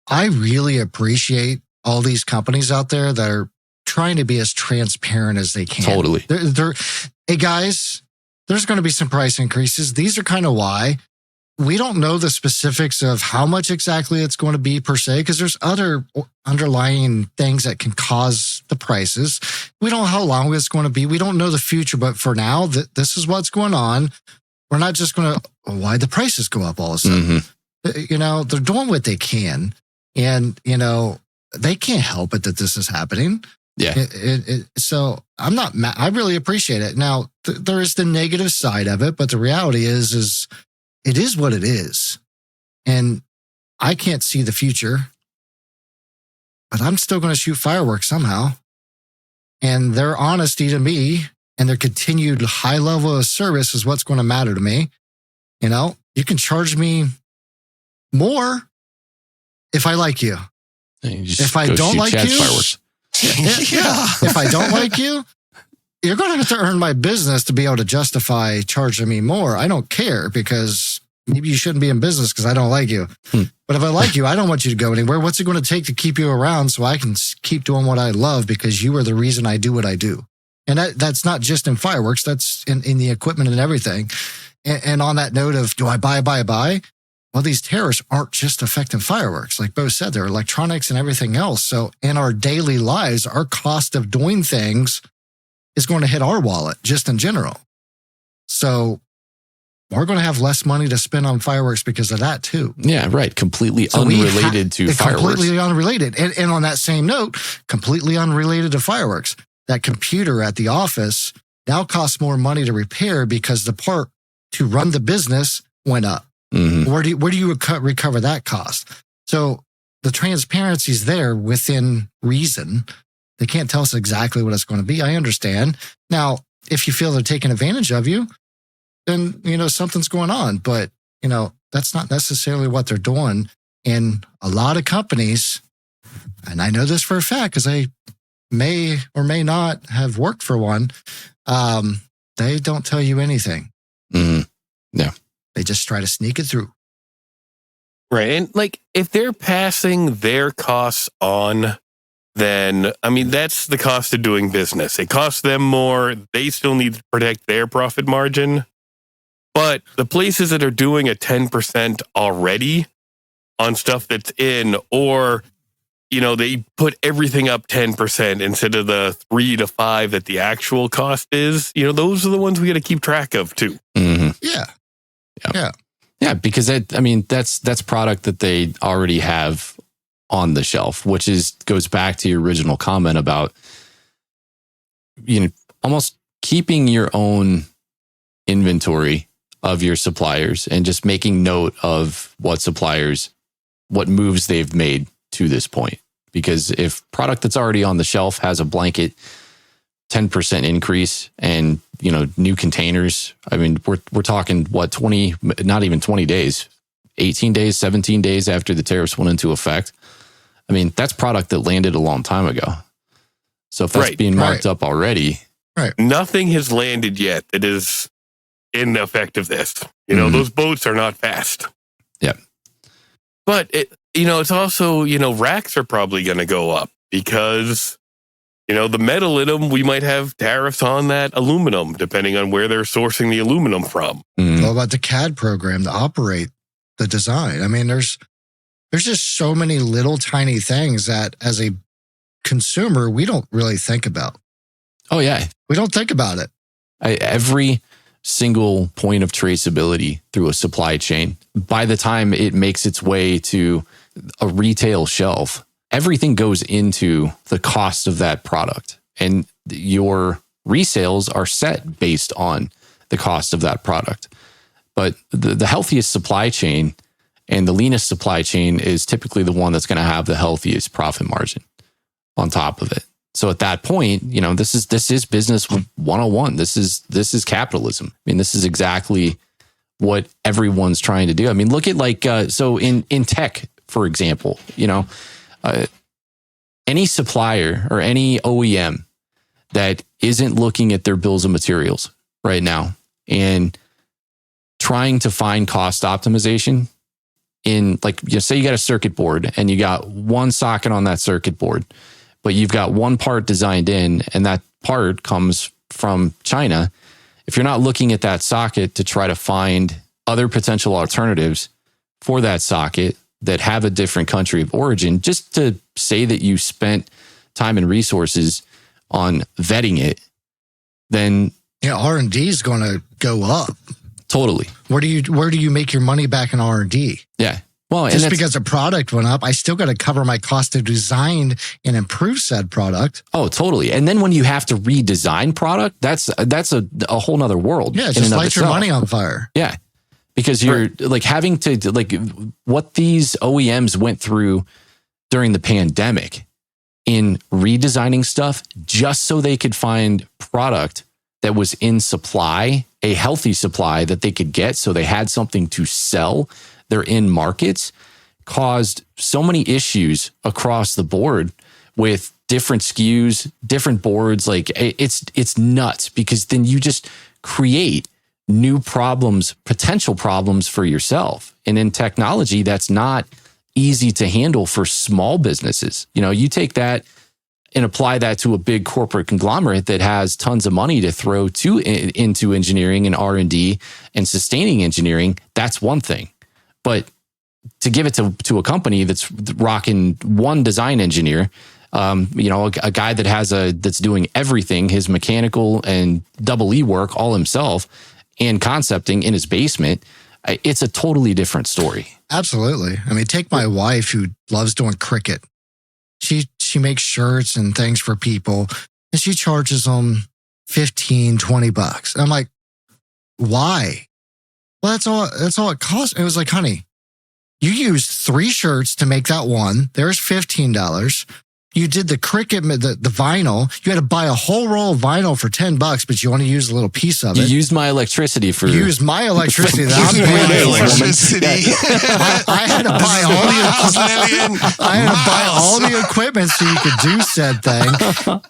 I really appreciate all these companies out there that are trying to be as transparent as they can. Totally. Hey guys, there's going to be some price increases. These are kind of why. We don't know the specifics of how much exactly it's going to be per se, because there's other underlying things that can cause the prices. We don't know how long it's going to be. We don't know the future, but for now, this is what's going on. We're not just going to, why the prices go up all of a sudden. Mm-hmm. They're doing what they can, and, they can't help it that this is happening. Yeah. So I'm not mad. I really appreciate it. Now, there is the negative side of it, but the reality is it is what it is. And I can't see the future, but I'm still going to shoot fireworks somehow. And their honesty to me and their continued high level of service is what's going to matter to me. You can charge me more if I like you. If I don't like you, if I don't like you, you're going to have to earn my business to be able to justify charging me more. I don't care, because maybe you shouldn't be in business because I don't like you. But if I like you, I don't want you to go anywhere. What's it going to take to keep you around so I can keep doing what I love, because you are the reason I do what I do? And that's not just in fireworks. That's in the equipment and everything. And on that note of, do I buy? Well, these tariffs aren't just affecting fireworks. Like Bo said, they're electronics and everything else. So in our daily lives, our cost of doing things is going to hit our wallet just in general. So we're going to have less money to spend on fireworks because of that too. Yeah, right. Completely unrelated to fireworks. Completely unrelated. And on that same note, completely unrelated to fireworks, that computer at the office now costs more money to repair because the part to run the business went up. Mm-hmm. Where do you recover that cost? So the transparency is there within reason. They can't tell us exactly what it's going to be. I understand. Now, if you feel they're taking advantage of you, then, something's going on. But, that's not necessarily what they're doing. And a lot of companies, and I know this for a fact because I may or may not have worked for one, they don't tell you anything. Mm-hmm. Yeah. They just try to sneak it through. Right. And if they're passing their costs on, then, that's the cost of doing business. It costs them more. They still need to protect their profit margin. But the places that are doing a 10% already on stuff that's in, or, they put everything up 10% instead of the 3 to 5 that the actual cost is, those are the ones we got to keep track of too. Mm-hmm. Yeah. Yeah, because that's product that they already have on the shelf, which goes back to your original comment about almost keeping your own inventory of your suppliers and just making note of what moves they've made to this point. Because if product that's already on the shelf has a blanket 10% increase and, new containers, we're talking 20, not even 20 days, 18 days, 17 days after the tariffs went into effect. That's product that landed a long time ago. So if that's being marked up already. Right. Nothing has landed yet that is in the effect of this. Those boats are not fast. Yep. But it's also, racks are probably going to go up because, the metal in them, we might have tariffs on that aluminum, depending on where they're sourcing the aluminum from. Mm-hmm. What about the CAD program to operate the design? There's just so many little tiny things that as a consumer, we don't really think about. Oh, yeah. We don't think about it. Every single point of traceability through a supply chain, by the time it makes its way to a retail shelf, everything goes into the cost of that product. And your resales are set based on the cost of that product. But the healthiest supply chain and the leanest supply chain is typically the one that's going to have the healthiest profit margin on top of it. So at that point, you know, this is business 101. This is capitalism. I mean, this is exactly what everyone's trying to do. I mean, look at like, so in tech, for example, you know, any supplier or any OEM that isn't looking at their bills of materials right now and trying to find cost optimization in, like, you know, say you got a circuit board and you got one socket on that circuit board, but you've got one part designed in and that part comes from China. If you're not looking at that socket to try to find other potential alternatives for that socket that have a different country of origin, just to say that you spent time and resources on vetting it, then R&D is going to go up. Totally. Where do you make your money back in R&D? Yeah. Well, just because a product went up, I still got to cover my cost to design and improve said product. Oh, totally. And then when you have to redesign product, that's a whole nother world. Yeah, just light your money on fire. Yeah. Because you're like having to, like, what these OEMs went through during the pandemic in redesigning stuff just so they could find product that was in supply, a healthy supply that they could get so they had something to sell. They're in markets, caused so many issues across the board with different SKUs, different boards. Like, it's nuts, because then you just create new problems, potential problems for yourself. And in technology, that's not easy to handle for small businesses. You know, you take that and apply that to a big corporate conglomerate that has tons of money to throw into engineering and R&D and sustaining engineering. That's one thing. But to give it to a company that's rocking one design engineer, you know, a guy that that's doing everything, his mechanical and double E work all himself, and concepting in his basement, it's a totally different story. Absolutely. I mean, take my wife, who loves doing Cricut. She makes shirts and things for people, and she charges them $15-$20. I'm like, why? Well, that's all it costs. It was like, honey, you used 3 shirts to make that one. There's $15. You did the Cricut, the vinyl. You had to buy a whole roll of vinyl for $10, but you want to use a little piece of it. You used my electricity for... Used my electricity. That I'm paying for. I had to buy all the I had to buy all the equipment so you could do said thing.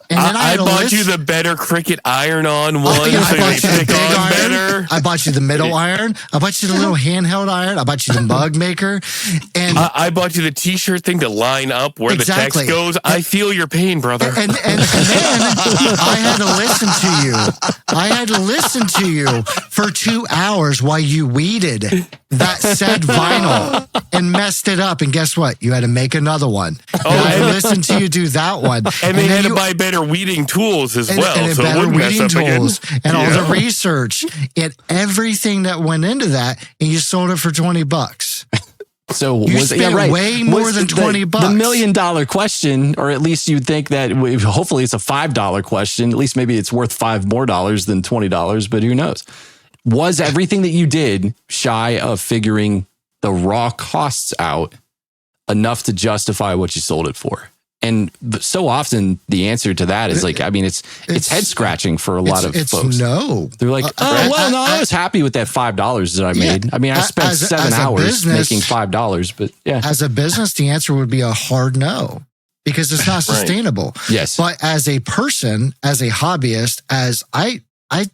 And then I bought you the better Cricut iron-on one. I bought you the big iron. Better. I bought you the middle iron. I bought you the little handheld iron. I bought you the mug maker. And I bought you the T-shirt thing to line up where the text goes. I feel your pain, brother. And then I had to listen to you. I had to listen to you for 2 hours while you weeded that said vinyl and messed it up. And guess what? You had to make another one. And I had to listen to you do that one. And they had to buy better weeding tools as well. And so better weeding tools again. And all the research and everything that went into that. And you sold it for $20. So you spent way more than $20. The $1 million question, or at least you'd think that hopefully it's a $5 question. At least maybe it's worth $5 more than $20, but who knows? Was everything that you did shy of figuring the raw costs out enough to justify what you sold it for? And so often the answer to that is like, I mean, it's head scratching for a lot of folks. No, they're like, I was happy with that $5 that I made. Yeah, I mean, I spent 7 hours making $5, but yeah. As a business, the answer would be a hard no, because it's not sustainable. Right. Yes. But as a person, as a hobbyist, as I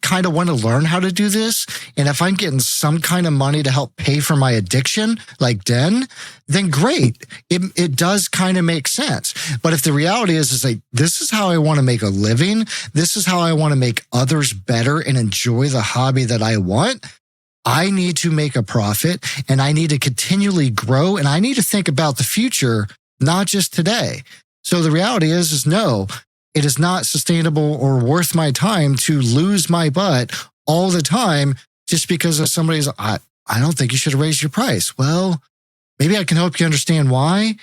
kind of want to learn how to do this. And if I'm getting some kind of money to help pay for my addiction, like Den, then great. It does kind of make sense. But if the reality is like, this is how I want to make a living. This is how I want to make others better and enjoy the hobby that I want. I need to make a profit, and I need to continually grow, and I need to think about the future, not just today. So the reality is no, it is not sustainable or worth my time to lose my butt all the time just because of somebody's, I don't think you should raise your price. Well, maybe I can help you understand why,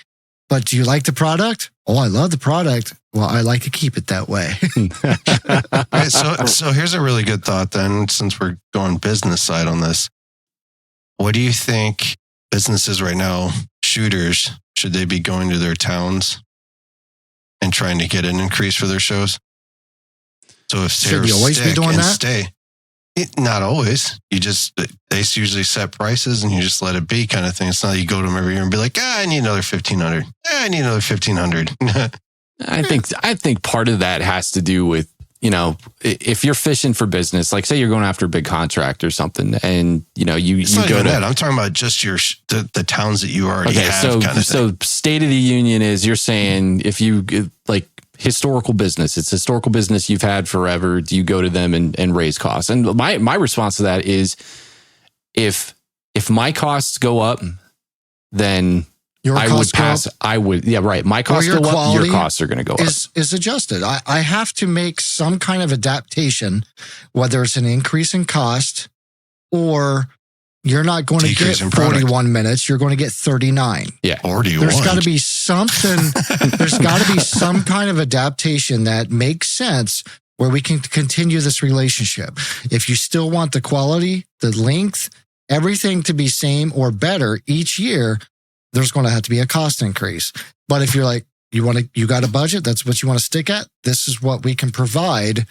but do you like the product? Oh, I love the product. Well, I like to keep it that way. Right, so here's a really good thought then, since we're going business side on this. What do you think businesses right now, shooters, should they be going to their towns and trying to get an increase for their shows. So if Should you always be doing that? Not always. They usually set prices and you just let it be kind of thing. It's not like you go to them every year and be like, I need another 1,500. I need another 1,500. I think part of that has to do with, if you're fishing for business, like say you're going after a big contract or something, and you go to that. I'm talking about just the towns that you already have. So State of the Union is, you're saying if you like historical business, it's historical business you've had forever. Do you go to them and raise costs? And my response to that is, if my costs go up, then My costs go up, your costs are going to go up. Is adjusted. I have to make some kind of adaptation, whether it's an increase in cost or you're not going to get 41 minutes, you're going to get 39. Yeah. 41. There's got to be something, there's got to be some kind of adaptation that makes sense where we can continue this relationship. If you still want the quality, the length, everything to be same or better each year, there's going to have to be a cost increase. But if you're like, you got a budget, that's what you want to stick at, this is what we can provide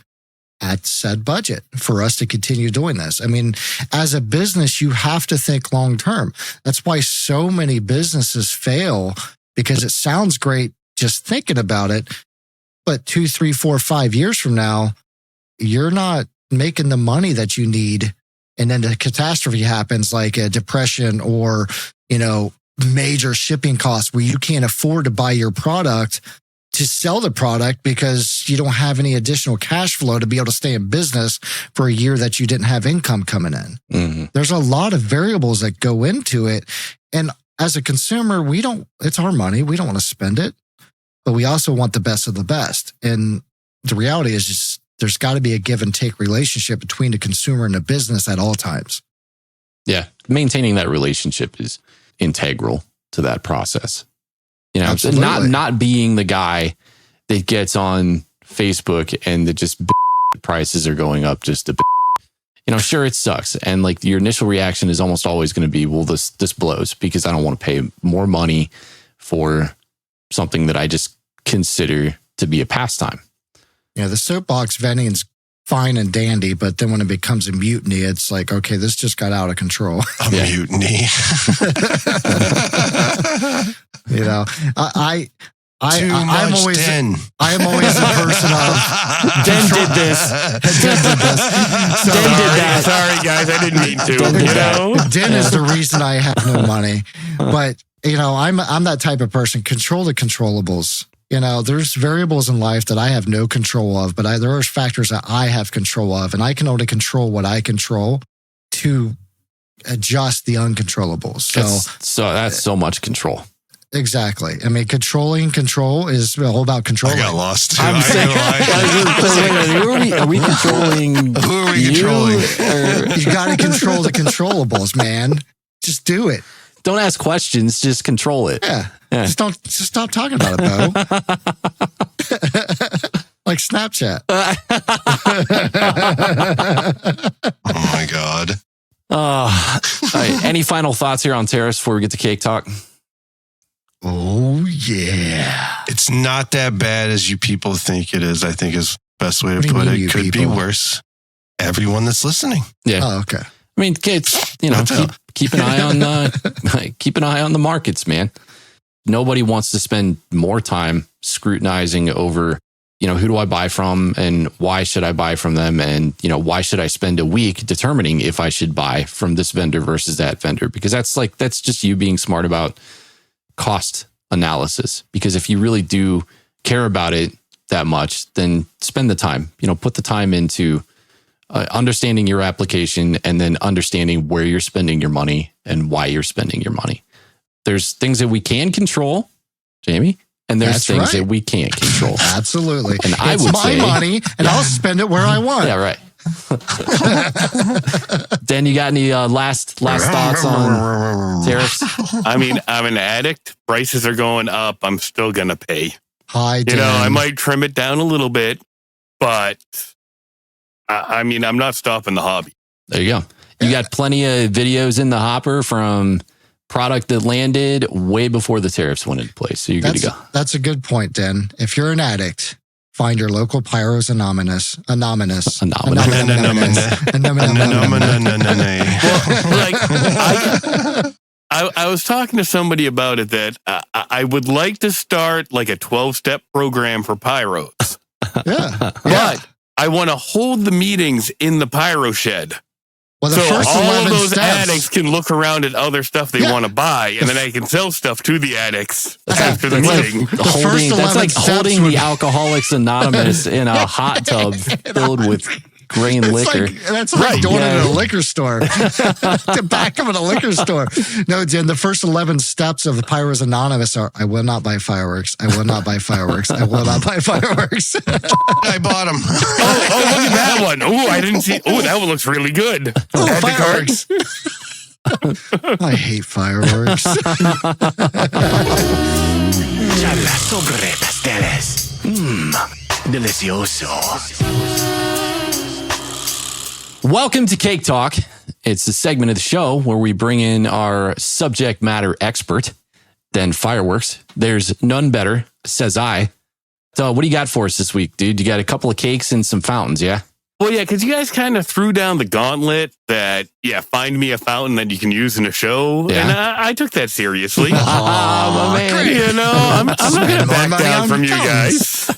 at said budget for us to continue doing this. I mean, as a business, you have to think long term. That's why so many businesses fail, because it sounds great just thinking about it, but 2, 3, 4, 5 years from now, you're not making the money that you need. And then the catastrophe happens, like a depression or, major shipping costs where you can't afford to buy your product to sell the product because you don't have any additional cash flow to be able to stay in business for a year that you didn't have income coming in. Mm-hmm. There's a lot of variables that go into it. And as a consumer, it's our money. We don't want to spend it, but we also want the best of the best. And the reality is just, there's got to be a give and take relationship between the consumer and the business at all times. Yeah. Maintaining that relationship is integral to that process. Not being the guy that gets on Facebook and that just prices are going up just a bit. Sure, it sucks. And like your initial reaction is almost always going to be, well, this blows because I don't want to pay more money for something that I just consider to be a pastime. Yeah, the soapbox vending's fine and dandy, but then when it becomes a mutiny, it's like, okay, this just got out of control. Mutiny. I'm always a person of Den did this. Den did that. Sorry guys, I didn't mean to. Den is the reason I have no money. But I'm that type of person. Control the controllables. There's variables in life that I have no control of, but there are factors that I have control of, and I can only control what I control to adjust the uncontrollables. So that's so much control. Exactly. I mean, controlling control is all about control. I got lost. Too. I'm saying, are we controlling? Who are we controlling? You got to control the controllables, man. Just do it. Don't ask questions. Just control it. Yeah. Just stop talking about it, Bo. Like Snapchat. Oh my God. All right. Any final thoughts here on tariffs before we get to cake talk? Oh yeah. It's not that bad as you people think it is, I think is the best way to put it. It could be worse. Everyone that's listening. Yeah. Oh, okay. I mean, kids, keep an eye on the markets, man. Nobody wants to spend more time scrutinizing over, who do I buy from and why should I buy from them? And, why should I spend a week determining if I should buy from this vendor versus that vendor? Because that's just you being smart about cost analysis. Because if you really do care about it that much, then spend the time, put the time into understanding your application and then understanding where you're spending your money and why you're spending your money. There's things that we can control, Jamie, and there's things that we can't control. Absolutely. And it's my money and I'll spend it where I want. Yeah, right. Dan, you got any last thoughts on tariffs? I mean, I'm an addict. Prices are going up. I'm still going to pay. Hi, Dan. I might trim it down a little bit, but I'm not stopping the hobby. There you go. You got plenty of videos in the hopper from product that landed way before the tariffs went into place. So you're good to go. That's a good point, Den. If you're an addict, find your local Pyros Anonymous. I was talking to somebody about it that I would like to start like a 12-step program for Pyros. Yeah. But I want to hold the meetings in the Pyro shed. Well, so all of those addicts can look around at other stuff they want to buy, and then I can sell stuff to the addicts after the meeting. That's like holding the Alcoholics Anonymous in a hot tub filled with grain liquor. That's like doing it at a liquor store. To back them at a liquor store. No, Jen, the first 11 steps of the Pyros Anonymous are, I will not buy fireworks. I will not buy fireworks. I will not buy fireworks. I bought them. Oh, look at that one. Oh, I didn't see. Oh, that one looks really good. Oh, fireworks. I hate fireworks. Sobre pasteles. Delicioso. Welcome to Cake Talk. It's a segment of the show where we bring in our subject matter expert, than fireworks. There's none better, says I. So what do you got for us this week, dude? You got a couple of cakes and some fountains, yeah? Well, yeah, because you guys kind of threw down the gauntlet that, find me a fountain that you can use in a show. Yeah. And I took that seriously. Oh, man. You know, I'm not going to back down from you guys.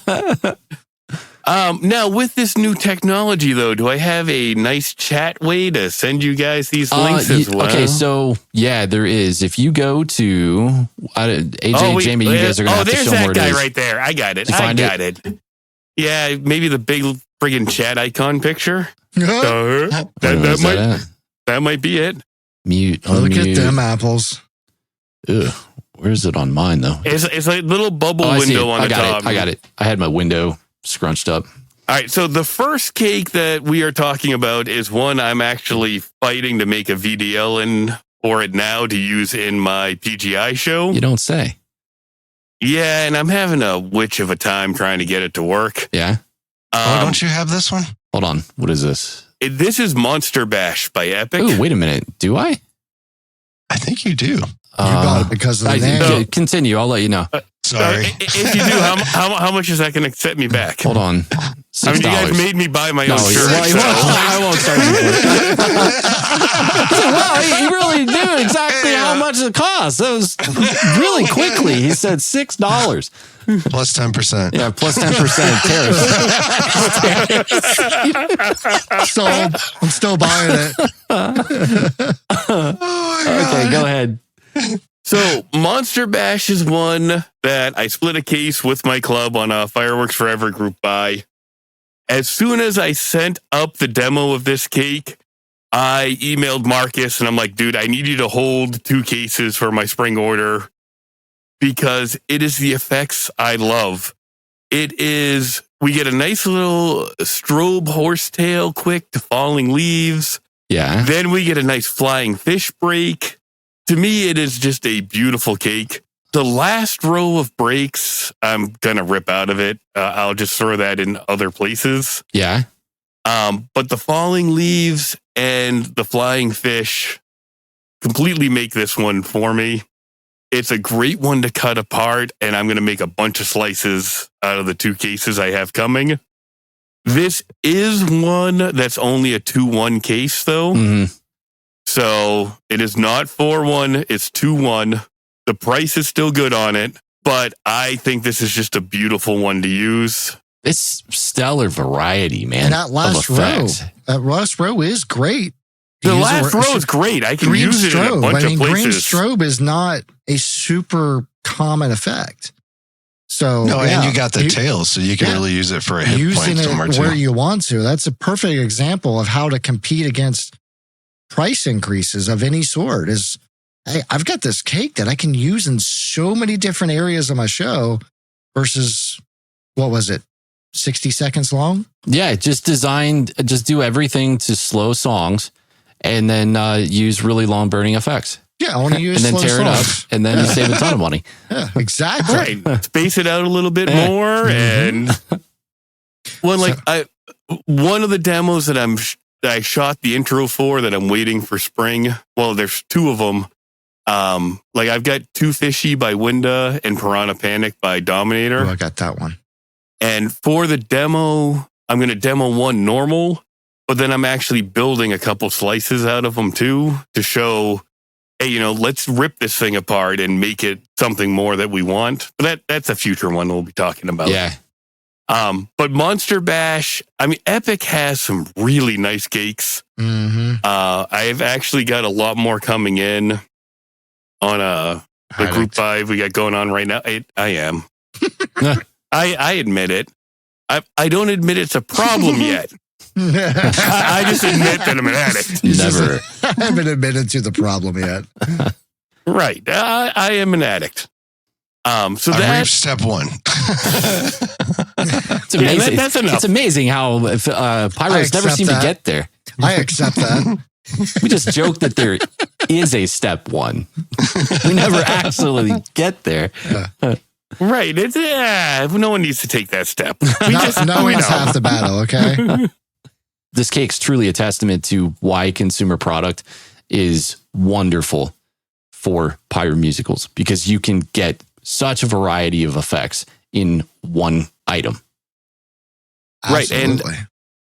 Now, with this new technology, though, do I have a nice chat way to send you guys these links as well? Okay, so, yeah, there is. If you go to AJ, Jamie, you guys are going to have to show where it is. Oh, there's that guy right there. I got it. I got it. Yeah, maybe the big friggin' chat icon picture. That might be it. Mute. Look at them apples. Ugh. Where is it on mine, though? It's a little bubble window on the top. I got it. I had my window scrunched up. All right, so the first cake that we are talking about is one I'm actually fighting to make a VDL for it now to use in my PGI show. You don't say. Yeah, and I'm having a witch of a time trying to get it to work. Yeah? Don't you have this one? Hold on. What is this? This is Monster Bash by Epic. Oh, wait a minute. Do I? I think you do. You got it because of the name. Continue. I'll let you know. Sorry. If you do, how much is that going to set me back? Hold on. $6. I mean, you guys made me buy my own shirt. I won't start you for it. Well, he really knew exactly how much it cost. That was really quickly. He said $6. Plus 10%. Yeah, plus 10% tariffs. Sold. I'm still buying it. Okay, go ahead. So Monster Bash is one that I split a case with my club on a Fireworks Forever group buy. As soon as I sent up the demo of this cake, I emailed Marcus and I'm like, dude, I need you to hold 2 cases for my spring order because it is the effects I love. We get a nice little strobe horsetail quick to falling leaves. Yeah. Then we get a nice flying fish break. To me, it is just a beautiful cake. The last row of breaks, I'm going to rip out of it. I'll just throw that in other places. Yeah. But the falling leaves and the flying fish completely make this one for me. It's a great one to cut apart, and I'm going to make a bunch of slices out of the 2 cases I have coming. This is one that's only a 2-1 case, though. Mm-hmm. So it is not 4-1, it's 2-1. The price is still good on it, but I think this is just a beautiful one to use. It's stellar variety, man. And that last row is great. The last row is great. I can use it in a bunch of places. Green strobe is not a super common effect. So and you got the tails, so you can really use it for a hit point somewhere too. Where you want to. That's a perfect example of how to compete against price increases of any sort. Is, hey, I've got this cake that I can use in so many different areas of my show versus, what was it, 60 seconds long? Yeah, just do everything to slow songs and then use really long burning effects. Yeah, I want to use and then tear songs. it up, and then you save a ton of money. Yeah, exactly. Right. Space it out a little bit more. And one of the demos that I shot the intro for that I'm waiting for spring. Well, there's 2 of them. Like I've got Too Fishy by Winda and Piranha Panic by Dominator. Oh, I got that one. And for the demo, I'm going to demo one normal, but then I'm actually building a couple slices out of them too to show, hey, let's rip this thing apart and make it something more that we want. But that's a future one we'll be talking about. Yeah. But Monster Bash, Epic has some really nice cakes. Mm-hmm. I've actually got a lot more coming in on the Group 5 we got going on right now. I am. I admit it. I don't admit it's a problem yet. I just admit that I'm an addict. Never. I haven't admitted to the problem yet. Right. I am an addict. So I reached step 1. It's amazing. That's enough. It's amazing how Pyros never seem to get there. I accept that. We just joke that there is a step 1. We never actually get there. Right. It's no one needs to take that step. No one's half the battle, okay? This cake's truly a testament to why consumer product is wonderful for Pyro musicals, because you can get such a variety of effects in one item. Absolutely. Right. And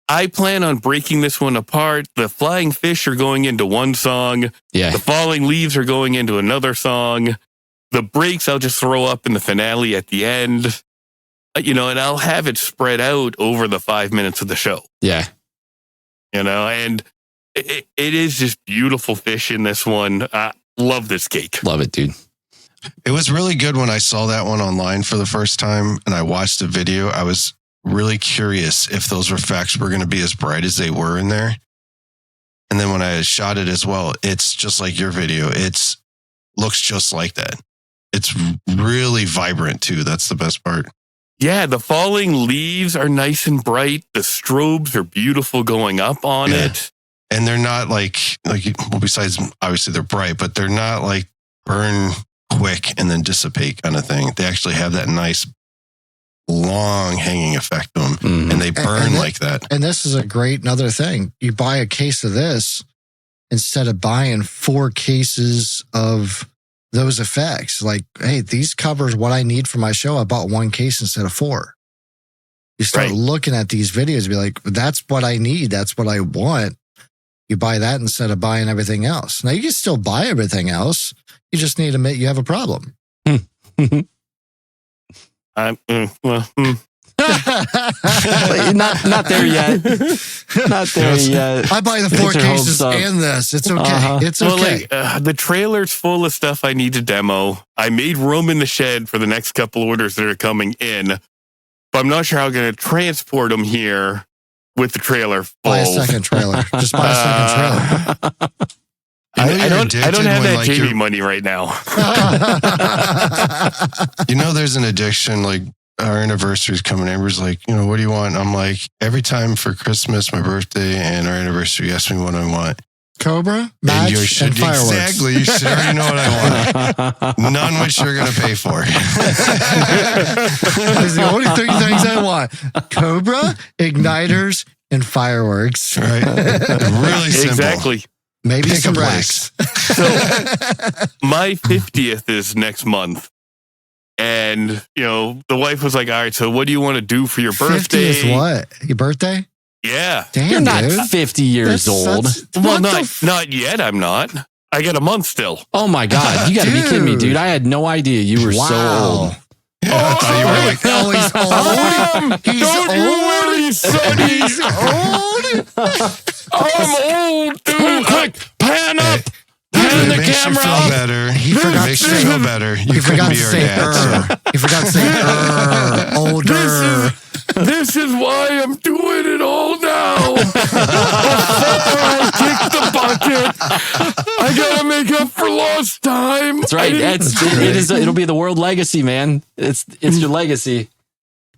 I plan on breaking this one apart. The flying fish are going into one song. Yeah. The falling leaves are going into another song. The breaks I'll just throw up in the finale at the end. And I'll have it spread out over the 5 minutes of the show. Yeah. And it is just beautiful fish in this one. Love this cake. Love it, dude. It was really good when I saw that one online for the first time and I watched the video. I was really curious if those effects were going to be as bright as they were in there. And then when I shot it as well, it's just like your video. It's looks just like that. It's really vibrant too. That's the best part. Yeah, the falling leaves are nice and bright. The strobes are beautiful going up on it. And they're not like besides obviously they're bright, but they're not like burn quick and then dissipate kind of thing. They actually have that nice long hanging effect to them, and they burn like that. And this is another thing. You buy a case of this instead of buying 4 cases of those effects. Like, hey, these covers what I need for my show. I bought 1 case instead of 4. You start looking at these videos and be like, that's what I need. That's what I want. You buy that instead of buying everything else. Now, you can still buy everything else. You just need to admit you have a problem. Not there yet. Not there yet. I buy the 4 cases and this. It's okay. It's okay. The trailer's full of stuff I need to demo. I made room in the shed for the next couple orders that are coming in, but I'm not sure how I'm going to transport them here with the trailer full. Buy a second trailer. Just buy a second trailer. I don't have that JV money right now. There's an addiction. Like our anniversary's coming. Everybody's like, what do you want? I'm like, every time for Christmas, my birthday, and our anniversary, you ask me what I want. COBRA, match, and fireworks. Exactly. You should already know what I want. None which you're going to pay for. That's the only 3 things I want. COBRA, igniters, and fireworks. Right. Really simple. Exactly. Maybe Pick some a racks. So my 50th is next month. And, the wife was like, all right, so what do you want to do for your birthday? 50th what? Your birthday? Yeah. Damn, You're not dude. 50 years old. Well, not yet. I'm not. I got a month still. Oh my God. You got to be kidding me, dude. I had no idea you were so old. Yeah, I thought you were like, he's old. He's old. I'm old, dude. Quick, pan up. It the makes camera you feel up. better. He forgot makes to you say- feel better. You He forgot couldn't to be our say dad. He forgot to say older. This is why I'm doing it all now. Before I kick the bucket, I gotta make up for lost time. That's right. It'll be the world legacy, man. It's your legacy.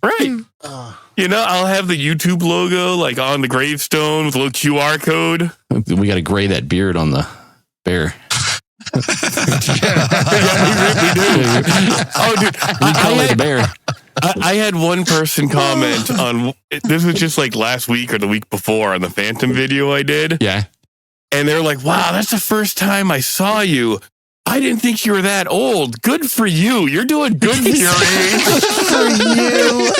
Right. I'll have the YouTube logo like on the gravestone with a little QR code. We got to gray that beard on the bear. We do. Oh, dude. Recolor the bear. I had one person comment on, this was just like last week or the week before on the Phantom video I did. Yeah. And they're like, wow, that's the first time I saw you. I didn't think you were that old. Good for you. You're doing good for your age. For you.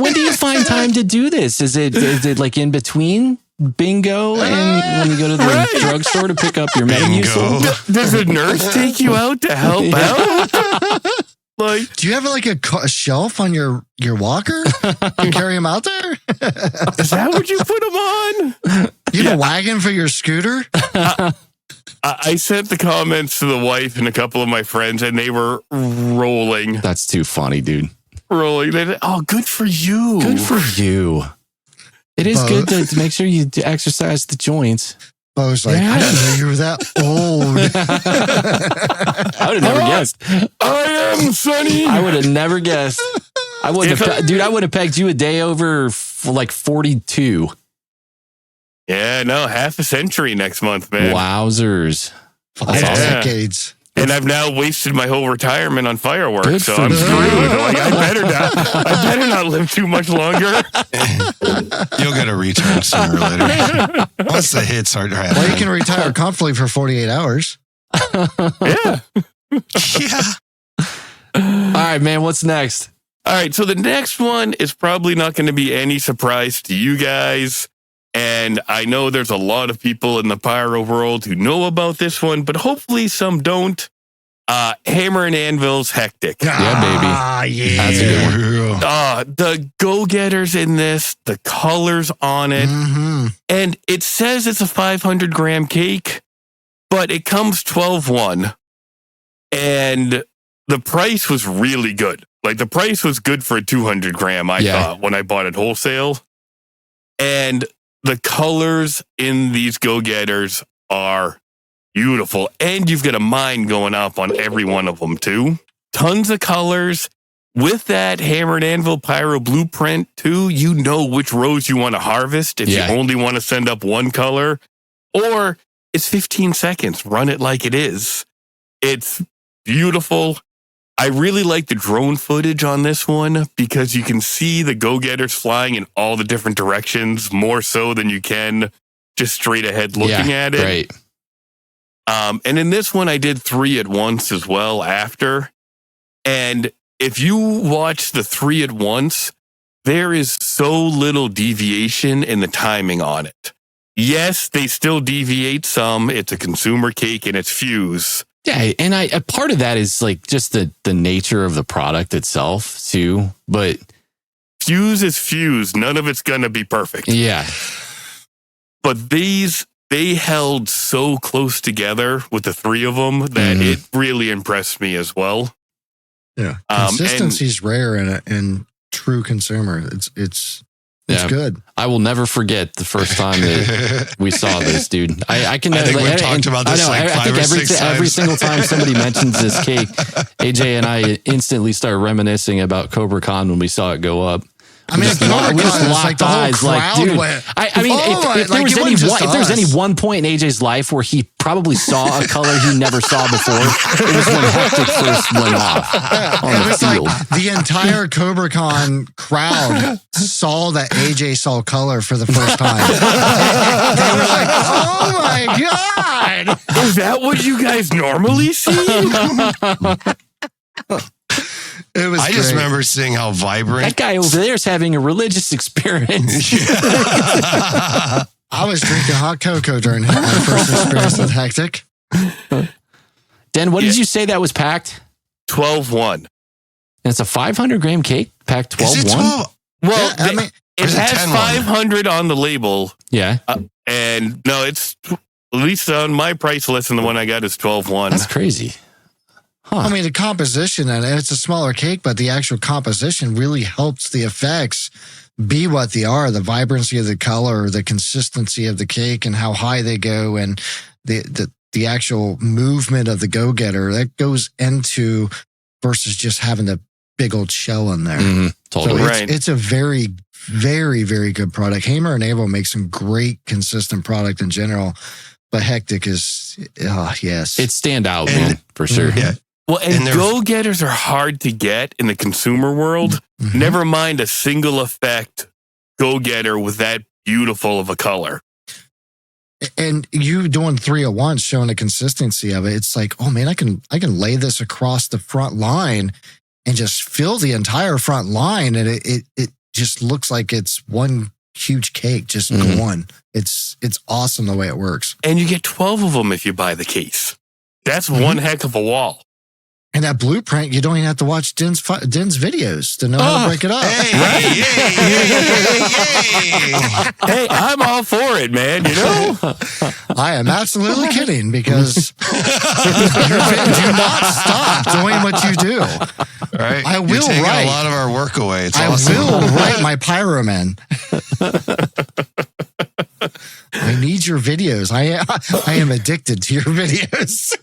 When do you find time to do this? Is it like in between bingo and when you go to the drugstore to pick up your Metamucil? Does a nurse take you out to help out? Like, do you have like a shelf on your walker? You carry them out there? Is that what you put them on? You have a wagon for your scooter? I sent the comments to the wife and a couple of my friends, and they were rolling. That's too funny, dude. Rolling. Good for you. Good for you. It is good to make sure you exercise the joints. I was like, I didn't know you were that old. I would have never guessed. I am, Sonny. I would have never guessed. I would have pegged you a day over for like 42. Yeah, no, half a century next month, man. Wowzers. That's decades. And I've now wasted my whole retirement on fireworks, Good so for I'm you. screwed. Like, I better not live too much longer. You'll get a return sooner or later. Once the hits are happening. Well, you can retire comfortably for 48 hours. Yeah. Yeah. All right, man, what's next? All right, so the next one is probably not going to be any surprise to you guys. And I know there's a lot of people in the Pyro world who know about this one, but hopefully some don't. Hammer and Anvil's Hectic. Yeah, baby. Yeah. That's a good one. The go-getters in this, the colors on it. Mm-hmm. And it says it's a 500-gram cake, but it comes 12-1. And the price was really good. Like, the price was good for a 200-gram, I thought, when I bought it wholesale. And the colors in these go-getters are beautiful. And you've got a mine going up on every one of them, too. Tons of colors. With that Hammer and Anvil Pyro blueprint, too, you know which rows you want to harvest if you only want to send up one color. Or it's 15 seconds. Run it like it is. It's beautiful. I really like the drone footage on this one because you can see the go-getters flying in all the different directions, more so than you can just straight ahead looking at it. Right. And in this one, I did 3 at once as well after. And if you watch the 3 at once, there is so little deviation in the timing on it. Yes, they still deviate some. It's a consumer cake and it's fuse. Yeah, and a part of that is like just the nature of the product itself too. But fuse is fuse. None of it's gonna be perfect. Yeah. But they held so close together with the 3 of them that it really impressed me as well. Yeah, consistency is rare in true consumer. It's good. I will never forget the first time that we saw this, dude. I think we've talked about this like 5 or 6 times. Every single time somebody mentions this cake, AJ and I instantly start reminiscing about Cobra Con when we saw it go up. I mean, we just locked eyes, like, dude. I mean, if there's any one point in AJ's life where he probably saw a color he never saw before, it was when Hectic first went off on the field. Like the entire Cobra Con crowd saw that AJ saw color for the first time. They were like, "Oh my god, is that what you guys normally see?" It was I just remember seeing how vibrant. That guy over there is having a religious experience. I was drinking hot cocoa during my first experience with Hectic. Dan, what did you say that was packed? 12-1. And it's a 500-gram cake packed 12-1? Well, yeah, I mean, it has 500 on the label. Yeah. And no, it's at least on my price list, and the one I got is 12-1. That's crazy. Huh. I mean, the composition, and it's a smaller cake, but the actual composition really helps the effects be what they are. The vibrancy of the color, the consistency of the cake, and how high they go, and the actual movement of the go-getter that goes into versus just having the big old shell in there. Mm-hmm. Totally. So right. It's a very, very, very good product. Hammer and Anvil makes some great, consistent product in general, but Hectic is, yes. It's standout, man, for sure. Yeah. Well, and go-getters are hard to get in the consumer world. Mm-hmm. Never mind a single effect go-getter with that beautiful of a color. And you doing 3 at once, showing the consistency of it. It's like, oh man, I can lay this across the front line and just fill the entire front line, and it just looks like it's one huge cake just going. It's awesome the way it works. And you get 12 of them if you buy the case. That's one heck of a wall. And that blueprint, you don't even have to watch Den's videos to know how to break it up. Hey, I'm all for it, man. You know, I am absolutely kidding, because do not stop doing what you do. Right? I will You're taking write a lot of our work away. It's I awesome. will write my Pyro Man. I need your videos. I am addicted to your videos.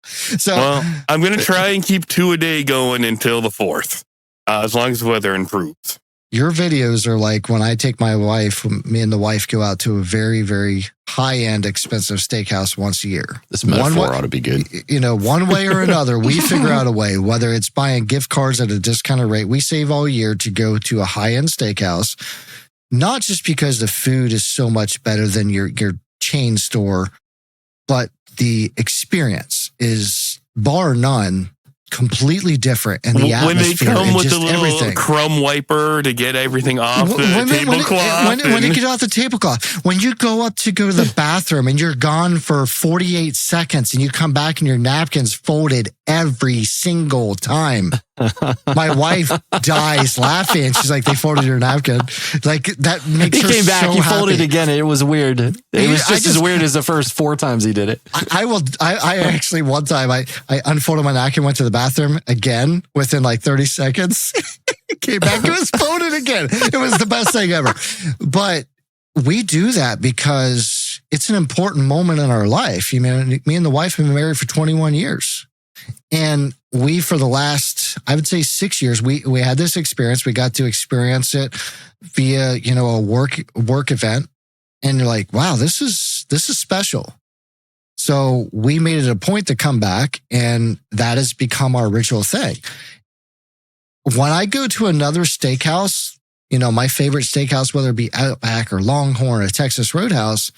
So, well, I'm going to try and keep 2 a day going until the 4th, as long as the weather improves. Your videos are like when I take my wife, me and the wife go out to a very, very high-end, expensive steakhouse once a year. This metaphor ought to be good. You know, one way or another, we figure out a way, whether it's buying gift cards at a discounted rate. We save all year to go to a high-end steakhouse, not just because the food is so much better than your chain store, but the experience is, bar none, completely different. And the atmosphere, when they come with just the little everything. crumb wiper to get everything off the tablecloth. When you get off the tablecloth, when you go up to go to the bathroom and you're gone for 48 seconds and you come back and your napkin's folded every single time. My wife dies laughing. She's like, they folded your napkin. Like, that makes her He came back, so he happy. folded again. It was weird. It was just as weird as the first 4 times he did it. I actually, one time, I unfolded my napkin, went to the bathroom again within like 30 seconds. Came back, it was folded again. It was the best thing ever. But we do that because it's an important moment in our life. You know, me and the wife have been married for 21 years. And we, for the last, I would say 6 years, we had this experience. We got to experience it via, you know, a work event. And you're like, wow, this is special. So we made it a point to come back, and that has become our ritual thing. When I go to another steakhouse, you know, my favorite steakhouse, whether it be Outback or Longhorn or Texas Roadhouse,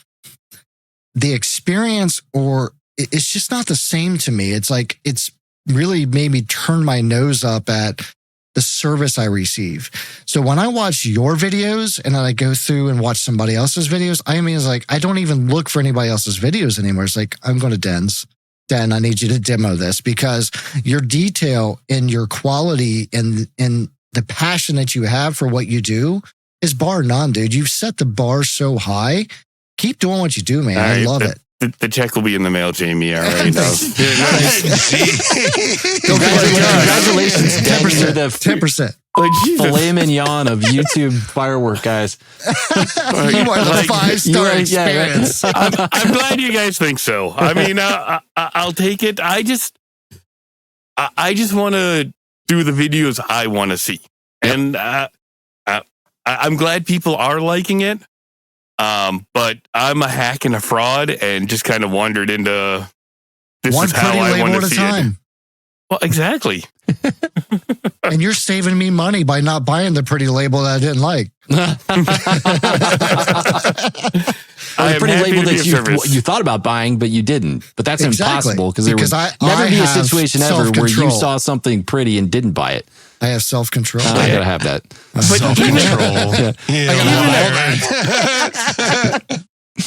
the experience, or it's just not the same to me. It's like, it's really made me turn my nose up at the service I receive. So when I watch your videos and then I go through and watch somebody else's videos, I mean, it's like, I don't even look for anybody else's videos anymore. It's like, I'm going to Den's. Den, I need you to demo this, because your detail and your quality and the passion that you have for what you do is bar none, dude. You've set the bar so high. Keep doing what you do, man. I love it. The check will be in the mail, Jamie. All right. Congratulations, Dan. 10%. Filet mignon of YouTube firework guys. You are the 5-star experience. I'm glad you guys think so. I mean, I'll take it. I just want to do the videos I want to see, and I'm glad people are liking it. But I'm a hack and a fraud, and just kind of wandered into this One is how pretty I label want at to a see time. it. Well, exactly. And you're saving me money by not buying the pretty label that I didn't like. The pretty label that you thought about buying, but you didn't. But that's impossible, because there would never be a situation ever where you saw something pretty and didn't buy it. I have self-control. I gotta have that. But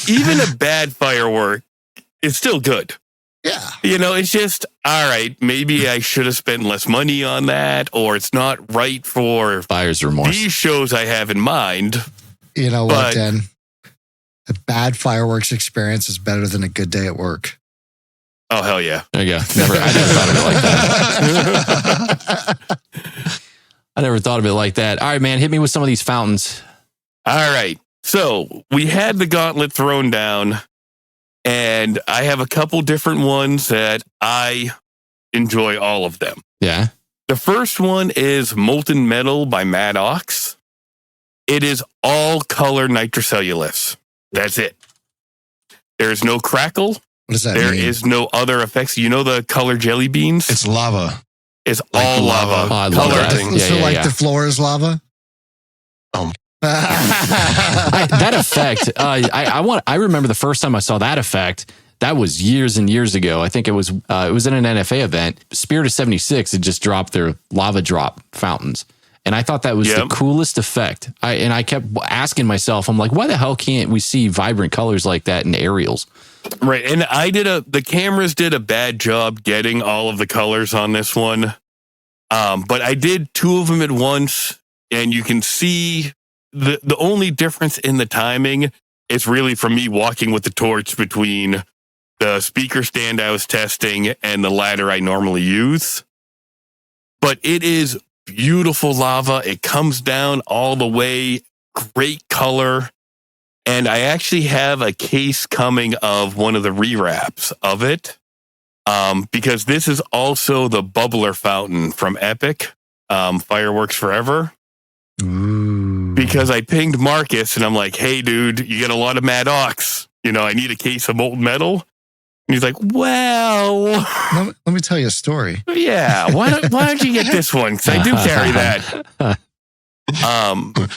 even a bad firework is still good. Yeah. You know, it's just, all right, maybe I should have spent less money on that, or it's not right for buyer's remorse. These shows I have in mind. You know what, Dan? A bad fireworks experience is better than a good day at work. Oh, hell yeah. There you go. I never thought of it like that. I never thought of it like that. All right, man, hit me with some of these fountains. All right. So we had the gauntlet thrown down, and I have a couple different ones that I enjoy all of them. Yeah. The first one is Molten Metal by Mad Ox. It is all color nitrocellulose. That's it. There's no crackle. What does that mean? There is no other effects. You know the color jelly beans? It's lava. It's all lava. Oh, I love that. So the floor is lava? That effect, I remember the first time I saw that effect. That was years and years ago. I think it was in an NFA event. Spirit of 76 had just dropped their lava drop fountains. And I thought that was the coolest effect. I kept asking myself, I'm like, why the hell can't we see vibrant colors like that in aerials? Right. And the cameras did a bad job getting all of the colors on this one. But I did 2 of them at once, and you can see the only difference in the timing is really from me walking with the torch between the speaker stand I was testing and the ladder I normally use. But it is beautiful lava. It comes down all the way. Great color. And I actually have a case coming of one of the rewraps of it. Because this is also the bubbler fountain from Epic, Fireworks Forever. Ooh. Because I pinged Marcus and I'm like, hey, dude, you get a lot of Mad Ox. I need a case of molten metal. And he's like, well, let me tell you a story. Yeah, why don't you get this one? Because I do carry that.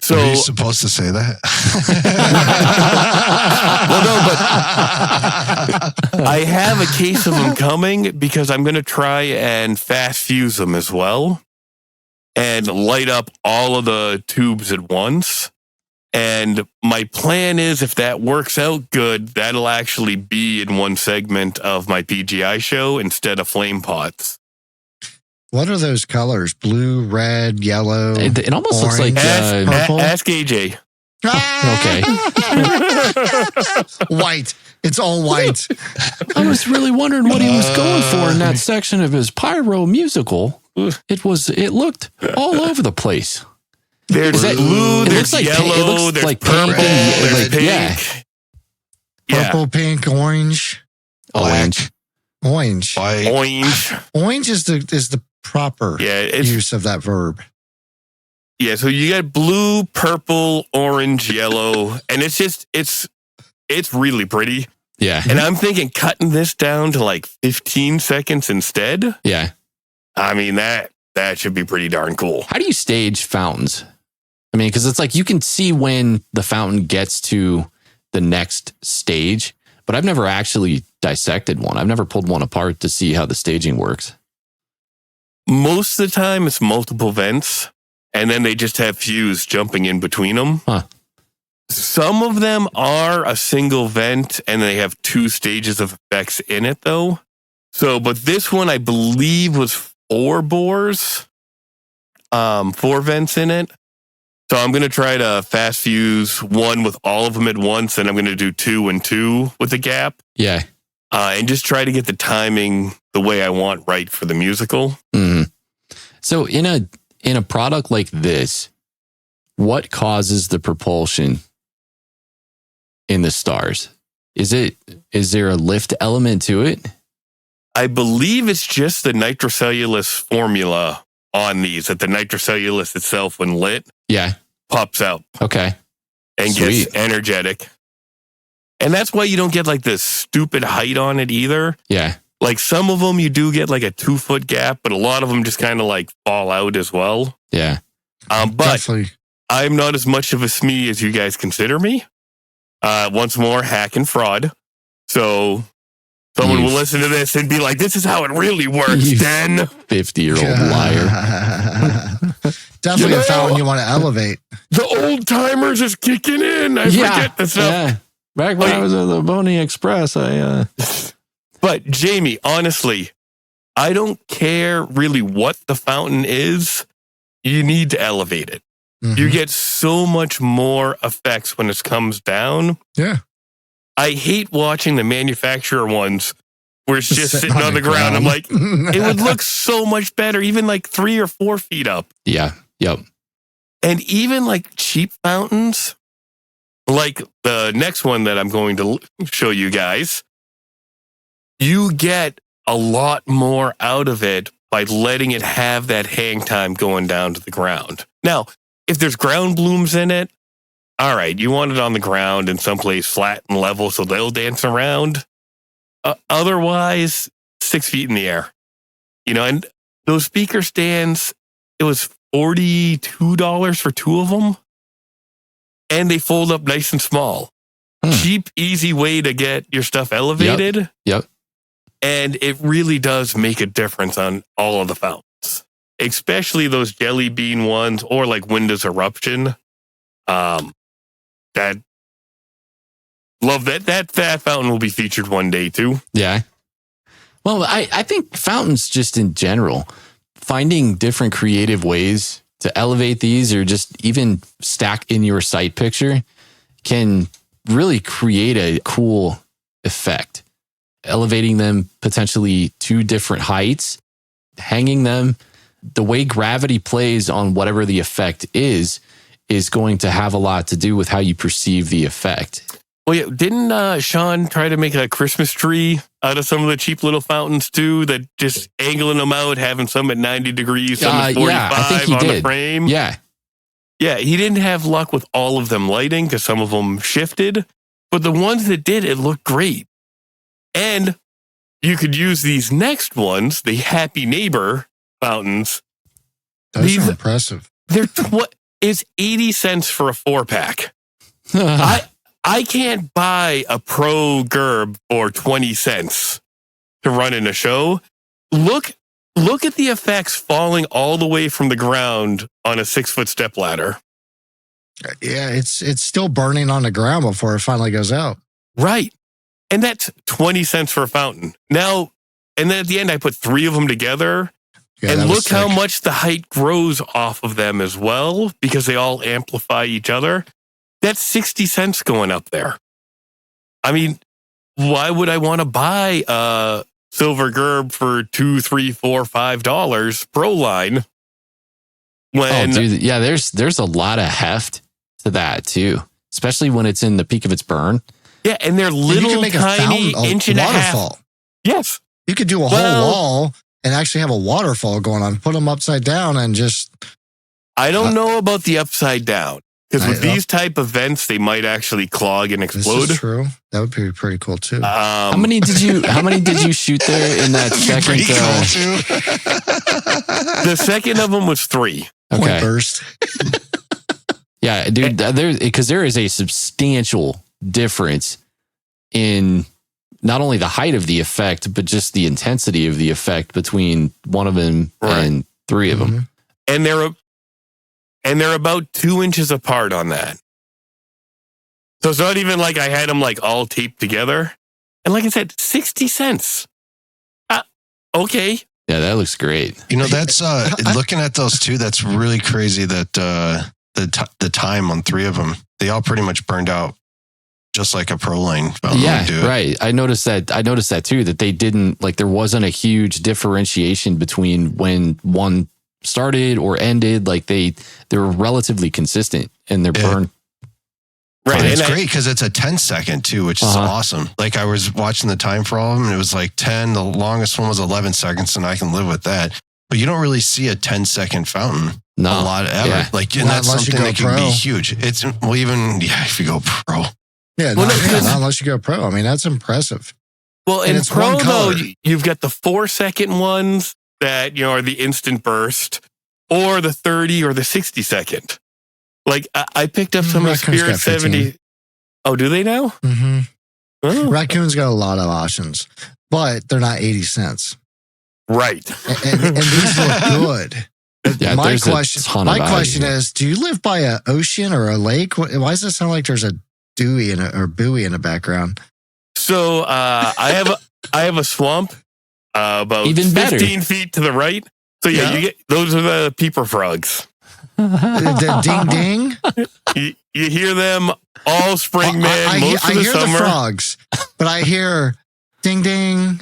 So are you supposed to say that? Well, no, but I have a case of them coming because I'm going to try and fast fuse them as well and light up all of the tubes at once. And my plan is, if that works out good, that'll actually be in one segment of my PGI show instead of flame pots. What are those colors? Blue, red, yellow? It almost looks like purple. Ask AJ. Okay. White. It's all white. I was really wondering what he was going for in that section of his Pyro musical. It looked all over the place. There's blue, there's like yellow, there's like purple, there's pink. Yeah. Purple, pink, orange. Orange. Orange. Orange. Orange is the proper use of that verb. Yeah, so you got blue, purple, orange, yellow, and it's really pretty. Yeah. And I'm thinking cutting this down to like 15 seconds instead. Yeah. I mean, that should be pretty darn cool. How do you stage fountains? I mean, because it's like you can see when the fountain gets to the next stage, but I've never actually dissected one. I've never pulled one apart to see how the staging works. Most of the time, it's multiple vents, and then they just have fuse jumping in between them. Huh. Some of them are a single vent, and they have 2 stages of effects in it, though. So, but this one, I believe, was 4 bores, 4 vents in it. So I'm going to try to fast fuse one with all of them at once, and I'm going to do 2 and 2 with a gap. Yeah. And just try to get the timing the way I want right for the musical. Mm-hmm. So in a product like this, what causes the propulsion in the stars? Is there a lift element to it? I believe it's just the nitrocellulose formula on these, that the nitrocellulose itself, when lit, pops out. Okay. And Sweet. gets energetic. And that's why you don't get like this stupid height on it either. Yeah. Like some of them you do get like a 2-foot gap, but a lot of them just kind of like fall out as well. Yeah. But Definitely. I'm not as much of a SME as you guys consider me. Once more, hack and fraud. So someone will listen to this and be like, this is how it really works, Den. 50-year-old liar. Definitely a fountain you want to elevate. The old timers is kicking in. I forget the stuff. Yeah. Back when I was at the Boney Express, But Jamie, honestly, I don't care really what the fountain is. You need to elevate it. Mm-hmm. You get so much more effects when it comes down. Yeah. I hate watching the manufacturer ones where it's just sitting on the ground. I'm like, it would look so much better, even like 3 or 4 feet up. Yeah. Yep. And even like cheap fountains, like the next one that I'm going to show you guys, you get a lot more out of it by letting it have that hang time going down to the ground. Now, if there's ground blooms in it, all right, you want it on the ground in someplace flat and level so they'll dance around. Otherwise, 6 feet in the air. And those speaker stands, it was $42 for 2 of them. and they fold up nice and small. Cheap, easy way to get your stuff elevated. Yep. And it really does make a difference on all of the fountains, especially those jelly bean ones or like Windows Eruption. Love that fountain will be featured one day too. Yeah. Well, I think fountains just in general, finding different creative ways to elevate these or just even stack in your site picture can really create a cool effect. Elevating them potentially to different heights, hanging them, the way gravity plays on whatever the effect is going to have a lot to do with how you perceive the effect. Well, yeah, didn't Sean try to make a Christmas tree out of some of the cheap little fountains too, that just angling them out, having some at 90 degrees, some at 45 I think he on did. the frame? Yeah. Yeah, he didn't have luck with all of them lighting because some of them shifted, but the ones that did, it looked great. And you could use these next ones, the Happy Neighbor fountains. Those are impressive. They're it's 80 cents for a 4-pack. I can't buy a Pro Gerb for 20 cents to run in a show. Look at the effects falling all the way from the ground on a 6-foot step ladder. Yeah, it's still burning on the ground before it finally goes out. Right. And that's 20 cents for a fountain. Now, and then at the end, I put 3 of them together. Yeah, and look how sick. much the height grows off of them as well, because they all amplify each other. That's 60 cents going up there. I mean, why would I want to buy a Silver Gerb for $2, $3, $4, $5 Pro line? When there's a lot of heft to that too, especially when it's in the peak of its burn. Yeah, and they're little tiny inch and a half. Yes. You could do a whole wall and actually have a waterfall going on. Put them upside down and just... I don't know about the upside down. Because with these type of vents, they might actually clog and explode. This is true. That would be pretty cool too. How many did you shoot there in that second? The second of them was 3. Okay. Point burst. Yeah, dude. Because there is a substantial difference in not only the height of the effect, but just the intensity of the effect between one of them and 3 of them. And they're about 2 inches apart on that. So it's not even like I had them like all taped together. And like I said, 60 cents. Okay. Yeah, that looks great. You know, that's looking at those two, that's really crazy that the time on 3 of them, they all pretty much burned out just like a Pro Line. Yeah, right. I noticed that too, that they didn't, like, there wasn't a huge differentiation between when one started or ended. Like they were relatively consistent in their burn. Right. And it's great because it's a 10-second too, which is awesome. Like I was watching the time for all of them and it was like 10. The longest one was 11 seconds and I can live with that. But you don't really see a 10-second fountain a lot ever. Yeah. Like, and that's something that can be huge. It's if you go Pro. Yeah, not unless you go Pro. I mean, that's impressive. Well, and in Pro though, you've got the 4-second ones that, are the instant burst, or the 30 or the 60 second. Like I picked up some of the Spirit 70. Oh, do they now? Mm-hmm. Oh. Raccoon's got a lot of options, but they're not 80 cents. Right. And these look good. Yeah, my question is, do you live by an ocean or a lake? Why does it sound like there's a buoy in the background? So I have a swamp about even 15 feet to the right. So you get those are the peeper frogs. The ding ding. You hear them all spring, man. Most of the summer. I hear the frogs, but I hear ding ding.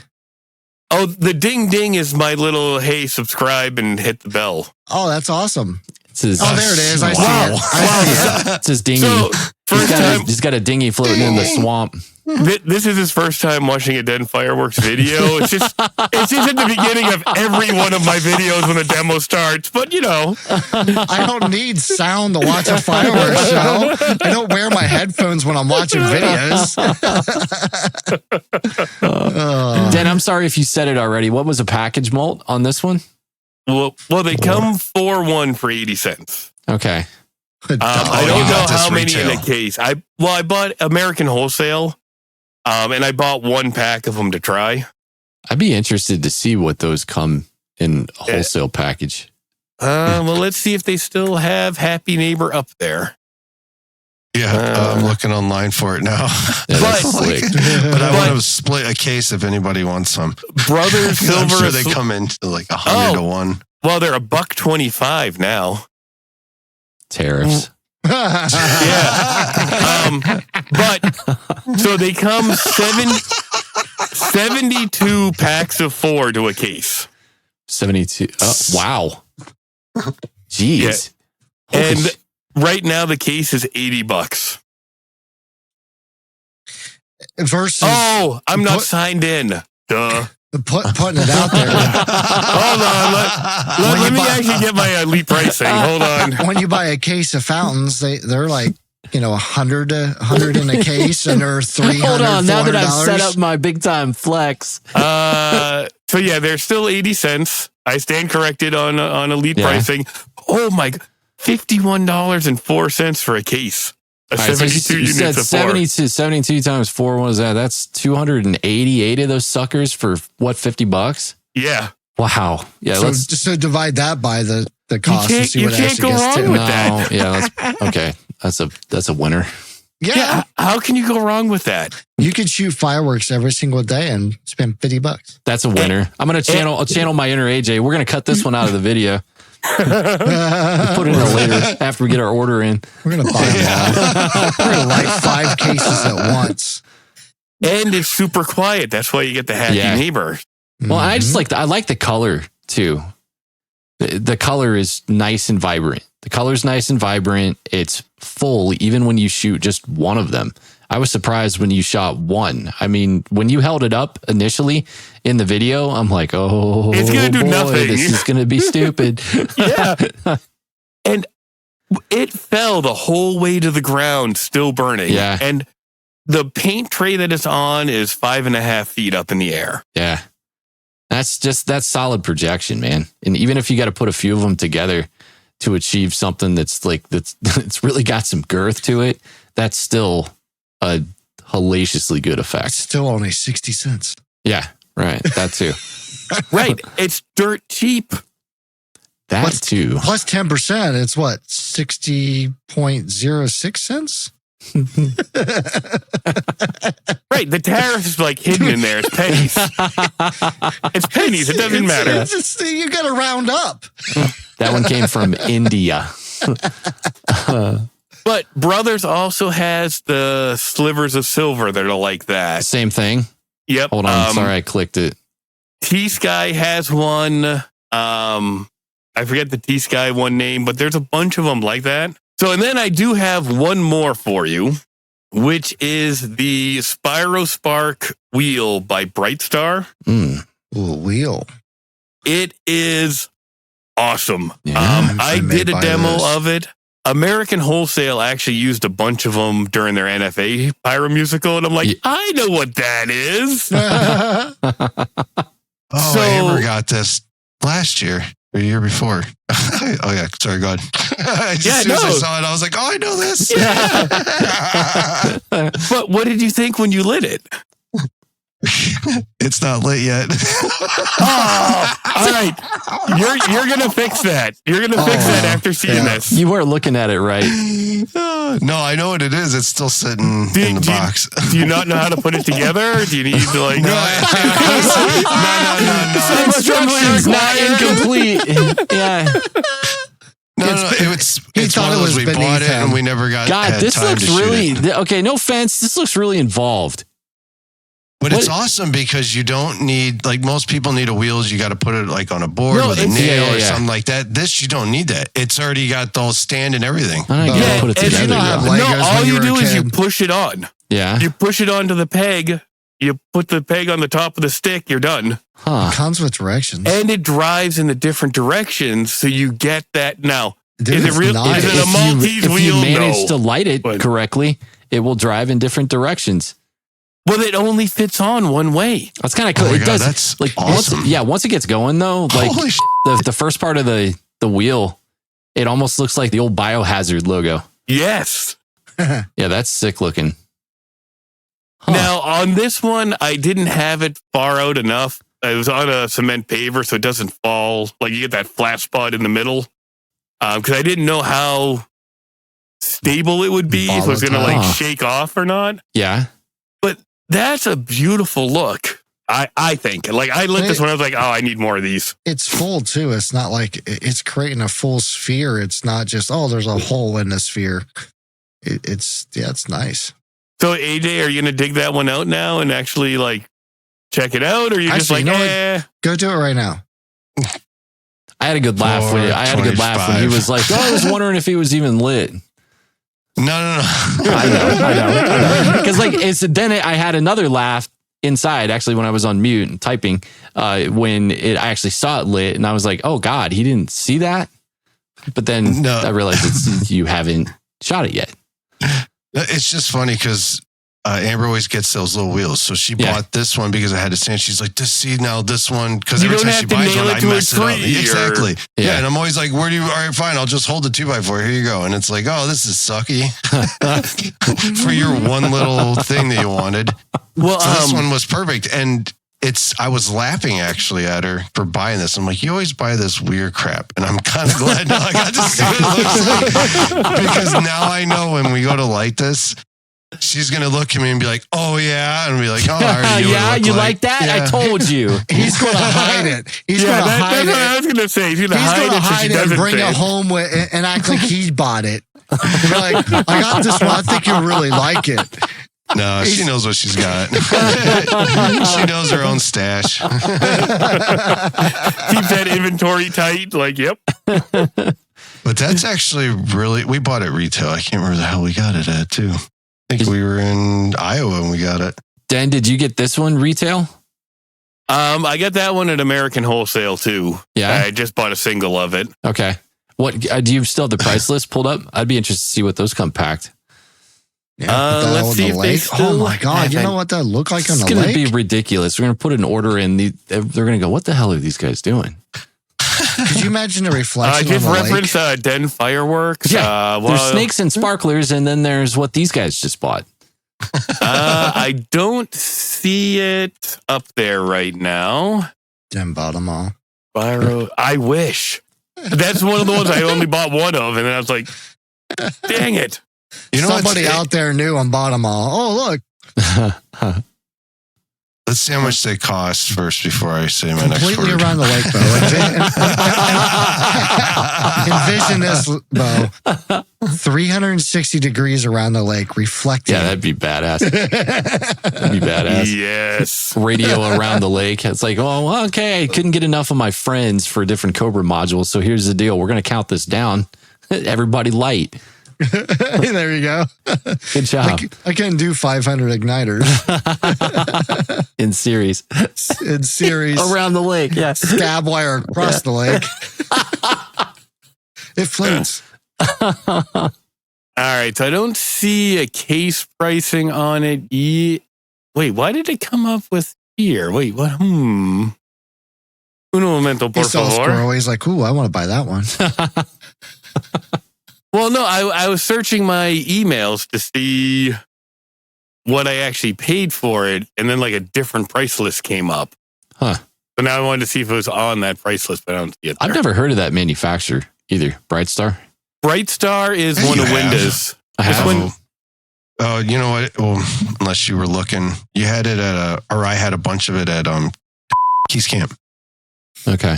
Oh, the ding ding is my little hey, subscribe and hit the bell. Oh, that's awesome. There it is. I see it. It's his dinghy. So, he's got a dinghy floating in the swamp. This is his first time watching a Den Fireworks video. It's just at the beginning of every one of my videos when the demo starts. But I don't need sound to watch a fireworks show. I don't wear my headphones when I'm watching videos. Dan, I'm sorry if you said it already. What was a package malt on this one? Well, they come 4-1 for 80 cents. Okay. I don't know how many in a case. I bought American Wholesale, and I bought 1 pack of them to try. I'd be interested to see what those come in a wholesale package. Well, let's see if they still have Happy Neighbor up there. Yeah, I'm looking online for it now. Yeah, but I want to split a case if anybody wants some. Brothers Silver. I'm sure they come in like 100 to 1. Well, they're $1.25 now. Tariffs. Yeah. But so they come 72 packs of 4 to a case. 72. Oh, wow. Jeez. Yeah. And right now the case is $80. Versus. Oh, I'm not signed in. Duh. Putting it out there. Hold on. Let me actually get my elite pricing. Hold on. When you buy a case of fountains, they're like, 100 in a case, and they're $300. Hold on, now that I've $400. set up my big time flex. So yeah, they're still 80 cents. I stand corrected on elite pricing. Oh my, $51.04 for a case. A 72 you said units of 4. 72 times 4. What was that? That's 288 of those suckers for what, $50? Yeah. Wow. Yeah. So divide that by the cost and see what it actually gets to. With that. Yeah. Okay. That's a winner. Yeah. How can you go wrong with that? You could shoot fireworks every single day and spend $50. That's a winner. I'm gonna channel my inner AJ. We're gonna cut this one out of the video. We'll put it in later after we get our order in. We're gonna buy them all. We're gonna light 5 cases at once. And it's super quiet. That's why you get the Happy Neighbor. Well, I like the color too. The color is nice and vibrant. The color's nice and vibrant. It's full, even when you shoot just one of them. I was surprised when you shot one. I mean, when you held it up initially in the video, I'm like, oh, it's going to do nothing. This is going to be stupid. Yeah. And it fell the whole way to the ground, still burning. Yeah. And the paint tray that it's on is 5.5 feet up in the air. Yeah. That's solid projection, man. And even if you got to put a few of them together to achieve something that's really got some girth to it, that's still a hellaciously good effect. Still only 60 cents. Yeah, right. That too. Right. It's dirt cheap. That too. Plus 10%, it's what, 60.06 cents? Right. The tariff is like hidden in there. It's pennies. It's pennies. It doesn't matter. You got to round up. That one came from India. But Brothers also has the slivers of silver that are like that. Same thing. Yep. Hold on. Sorry, I clicked it. T-Sky has one. I forget the T-Sky one name, but there's a bunch of them like that. So, and then I do have one more for you, which is the Spyro Spark wheel by Brightstar. Ooh, wheel. It is awesome. Yeah, I did a demo of it. American Wholesale actually used a bunch of them during their NFA Pyro musical, and I'm like, I know what that is. I got this last year. Or the year before. Oh, yeah. Sorry, go ahead. As soon as I saw it, I was like, oh, I know this. Yeah. But what did you think when you lit it? It's not lit yet. Oh, all right. You're going to fix that. You're going to fix that after seeing this. You weren't looking at it right. No, I know what it is. It's still sitting in the box. Do you not know how to put it together? Or do you need to like... No. Instructions not incomplete. Yeah. No. It's one of those we bought it and we never got. God, this looks really okay. No offense, this looks really involved. But it's awesome because you don't need, like most people need a wheels. You got to put it like on a board with a nail or something like that. This, you don't need that. It's already got the whole stand and everything. I don't know, put it together. All you do is you push it on. Yeah. You push it onto the peg. You put the peg on the top of the stick. You're done. Huh. It comes with directions. And it drives in the different directions. So you get that. Now, Dude, is it real? Is it a Maltese wheel? If you manage to light it correctly, it will drive in different directions. Well, it only fits on one way. That's kind of cool. It does. That's like awesome. Once it gets going, though, like the first part of the wheel It almost looks like the old Biohazard logo. Yes. Yeah, that's sick looking. Huh. Now, on this one, I didn't have it far out enough. It was on a cement paver, so it doesn't fall. Like, you get that flat spot in the middle. Because I didn't know how stable it would be. If it was going to, like, shake off or not. Yeah. But that's a beautiful look. I think. Like, I lit this one, I was like, oh, I need more of these. It's full, too. It's not like it's creating a full sphere. It's not just, oh, there's a hole in the sphere. It's nice. So, AJ, are you going to dig that one out now and actually, like, check it out? Or are you just like, Go do it right now. I had a good laugh when he was like, oh, I was wondering if he was even lit. No. I know. Because, like, I had another laugh inside, actually, when I was on mute and typing, when I actually saw it lit, and I was like, oh, God, he didn't see that? But then I realized you haven't shot it yet. It's just funny because Amber always gets those little wheels. So she bought this one because I had to stand. She's like, this one, because every time she buys one, I mess it up. Exactly. Yeah. And I'm always like, all right, fine, I'll just hold the 2x4. Here you go. And it's like, oh, this is sucky for your one little thing that you wanted. Well, so this one was perfect. And I was laughing actually at her for buying this. I'm like, you always buy this weird crap. And I'm kind of glad now I got to see what it looks like. Because now I know when we go to light this, she's going to look at me and be like, oh, yeah. And be like, oh, yeah, you like that? Yeah. I told you. He's going to hide it. He's going to hide it. That's what I was going to say. He's going to hide it and bring it home and act like he bought it. Be like, I got this one. I think you'll really like it. No, she knows what she's got. She knows her own stash. Keep that inventory tight. Like, yep. But that's actually we bought it retail. I can't remember the hell we got it at, too. I think we were in Iowa when we got it. Dan, did you get this one retail? I got that one at American Wholesale, too. Yeah. I just bought a single of it. Okay. What do you still have the price list pulled up? I'd be interested to see what those come packed. Yeah, let's see if they still. Oh my God! You know what that look like on the lake? It's going to be ridiculous. We're going to put an order in. They're going to go, what the hell are these guys doing? Could you imagine a reflection? Just reference Den Fireworks. Yeah, there's snakes and sparklers, and then there's what these guys just bought. I don't see it up there right now. Den bottom all. Pyro. I wish. That's one of the ones I only bought one of, and then I was like, dang it. You know, somebody out there knew and bought them all. Oh, look. Let's see how much they cost first before I say my next word. Completely around the lake, Bo. Envision this, Bo. 360 degrees around the lake, reflecting. Yeah, that'd be badass. That'd be badass. Yes. Radio around the lake. It's like, oh, okay, I couldn't get enough of my friends for different COBRA modules, so here's the deal. We're going to count this down. Everybody light. There you go. Good job. I can do 500 igniters in series. Around the lake. Yeah. Stab wire across the lake. It floats. All right. So I don't see a case pricing on it. Wait, why did it come up with here? Wait, what? Un momento, por favor. He's like, ooh, I want to buy that one. Well, no, I was searching my emails to see what I actually paid for it, and then like a different price list came up. Huh. So now I wanted to see if it was on that price list, but I don't see it there. I've never heard of that manufacturer either. Brightstar? Brightstar is one of Windows. I have. Oh, you know what? Well, unless you were looking, you had it at I had a bunch of it at Keys Camp. Okay.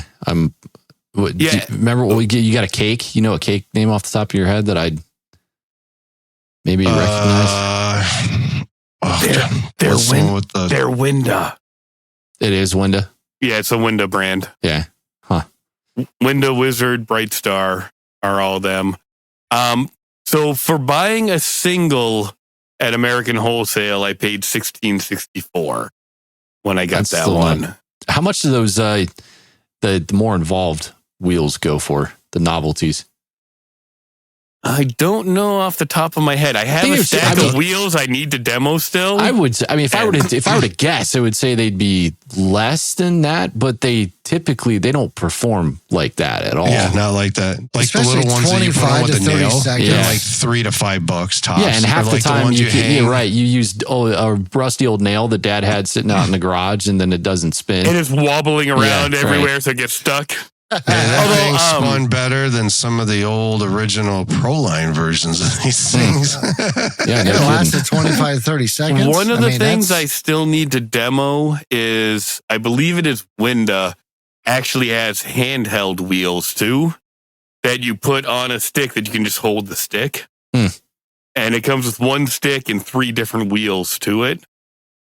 Remember you got a cake? You know a cake name off the top of your head that I'd maybe recognize? They're Winda. It is Winda? Yeah, it's a Winda brand. Yeah. Huh. Winda, Wizard, Brightstar are all them. So for buying a single at American Wholesale, I paid $16.64 when I got that one. How much do those the more involved wheels go for, the novelties? I don't know off the top of my head. I have a stack of wheels I need to demo still. I would. I mean, if I were to guess, I would say they'd be less than that. But they don't perform like that at all. Yeah, not like that. Like especially the little ones that you put on with the nail. They're like $3 to $5 tops. Yeah, and half the time you're right. You used a rusty old nail that Dad had sitting out in the garage, and then it doesn't spin. And it's wobbling around everywhere, so it gets stuck. And that thing spun better than some of the old original Proline versions of these things. Yeah, it lasted 25, 30 seconds. One of the things I still need to demo is, I believe it is Winda, actually has handheld wheels too, that you put on a stick that you can just hold the stick. And it comes with one stick and 3 different wheels to it.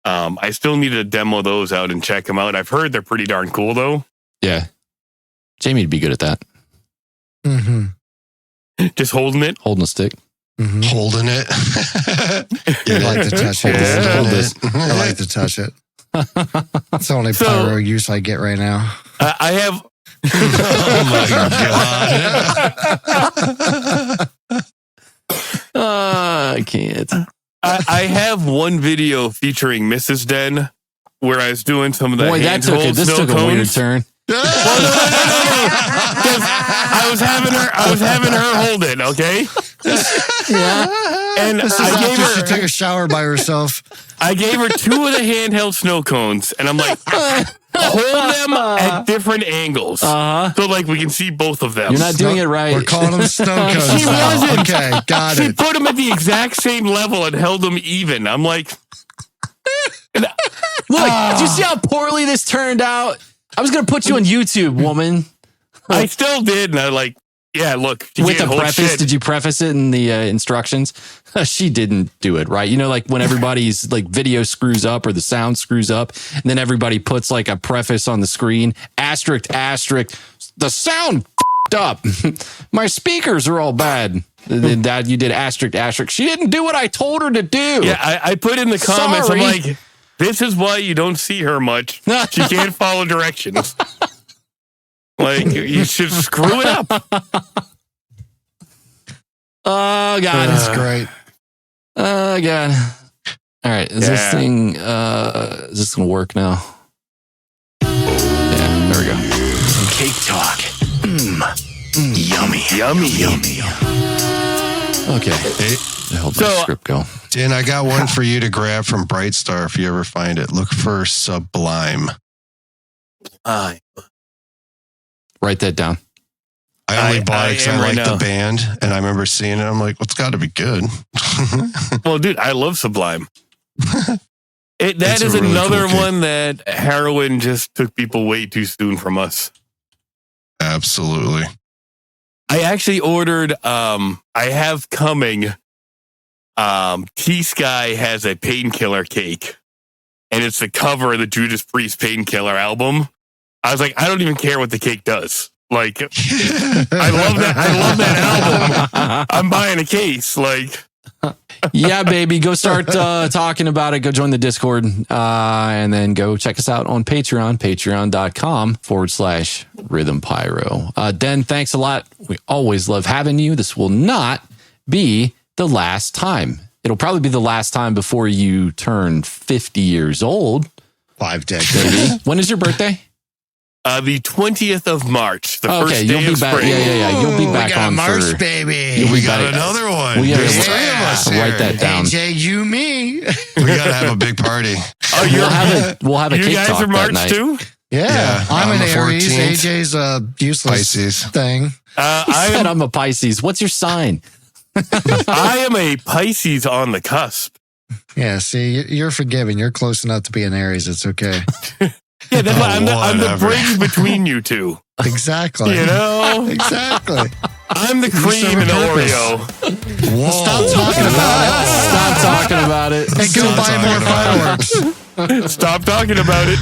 I still need to demo those out and check them out. I've heard they're pretty darn cool though. Yeah. Jamie'd be good at that. Just holding it? Holding a stick. Holding it. I like to touch it. I like to touch it. It's the only pyro use I get right now. I have... Oh my God. I can't. I have one video featuring Mrs. Den where I was doing some of the this took a weird turn. I was having her hold it, okay? Yeah. And she took a shower by herself. I gave her 2 of the handheld snow cones, and I'm like, hold them at different angles. So like we can see both of them. You're not doing it right. We're calling them snow cones. She wasn't. Okay, got it. She it. put them at the exact same level and held them even. I'm like... Look, did you see how poorly this turned out? I was going to put you on YouTube, woman. I still did. And I look. With the preface, did you preface it in the instructions? She didn't do it right. You know, like when everybody's like video screws up or the sound screws up, and then everybody puts like a preface on the screen, asterisk, the sound f***ed up. My speakers are all bad. Dad, you did asterisk. She didn't do what I told her to do. Yeah, I put in the comments, I'm like, this is why you don't see her much. She can't follow directions. Like, you should screw it up. Oh, God. That's great. Oh, God. All right. Is this thing, is this going to work now? Yeah, there we go. Cake talk. Yummy. Okay. Hold the script go. Dan, I got one for you to grab from Brightstar if you ever find it. Look for Sublime. Write that down. I only bought it because I like the band, and I remember seeing it. I'm like, it's got to be good. Well, dude, I love Sublime. That is really another one that heroin just took people way too soon from us. Absolutely. I actually ordered, I have coming, T-Sky has a painkiller cake, and it's the cover of the Judas Priest Painkiller album. I was like, I don't even care what the cake does. Like, I love that album. I'm buying a case. Like, yeah, baby, go start talking about it. Go join the Discord, and then go check us out on Patreon, patreon.com/Rhythm Pyro. Den, thanks a lot. We always love having you. This will not be the last time. It'll probably be the last time before you turn 50 years old. 5 decades. When is your birthday? The 20th of March, the first day you'll be of back. spring. Yeah. You'll be back we got on March, for, baby. We got another one. There's 3 of us. Write that down. AJ, you, me. We got to have a big party. We'll have a you cake guys talk are March that night. too? Yeah, I'm an Aries. 14th. AJ's a useless Pisces thing. I'm a Pisces. What's your sign? I am a Pisces on the cusp. Yeah, see, you're forgiven. You're close enough to be an Aries. It's okay. Yeah, that's why I'm the bridge between you two. Exactly. You know? Exactly. I'm the cream in the Oreo. Whoa. Stop talking about it. Stop talking about it. And go buy more fireworks. Stop talking about it.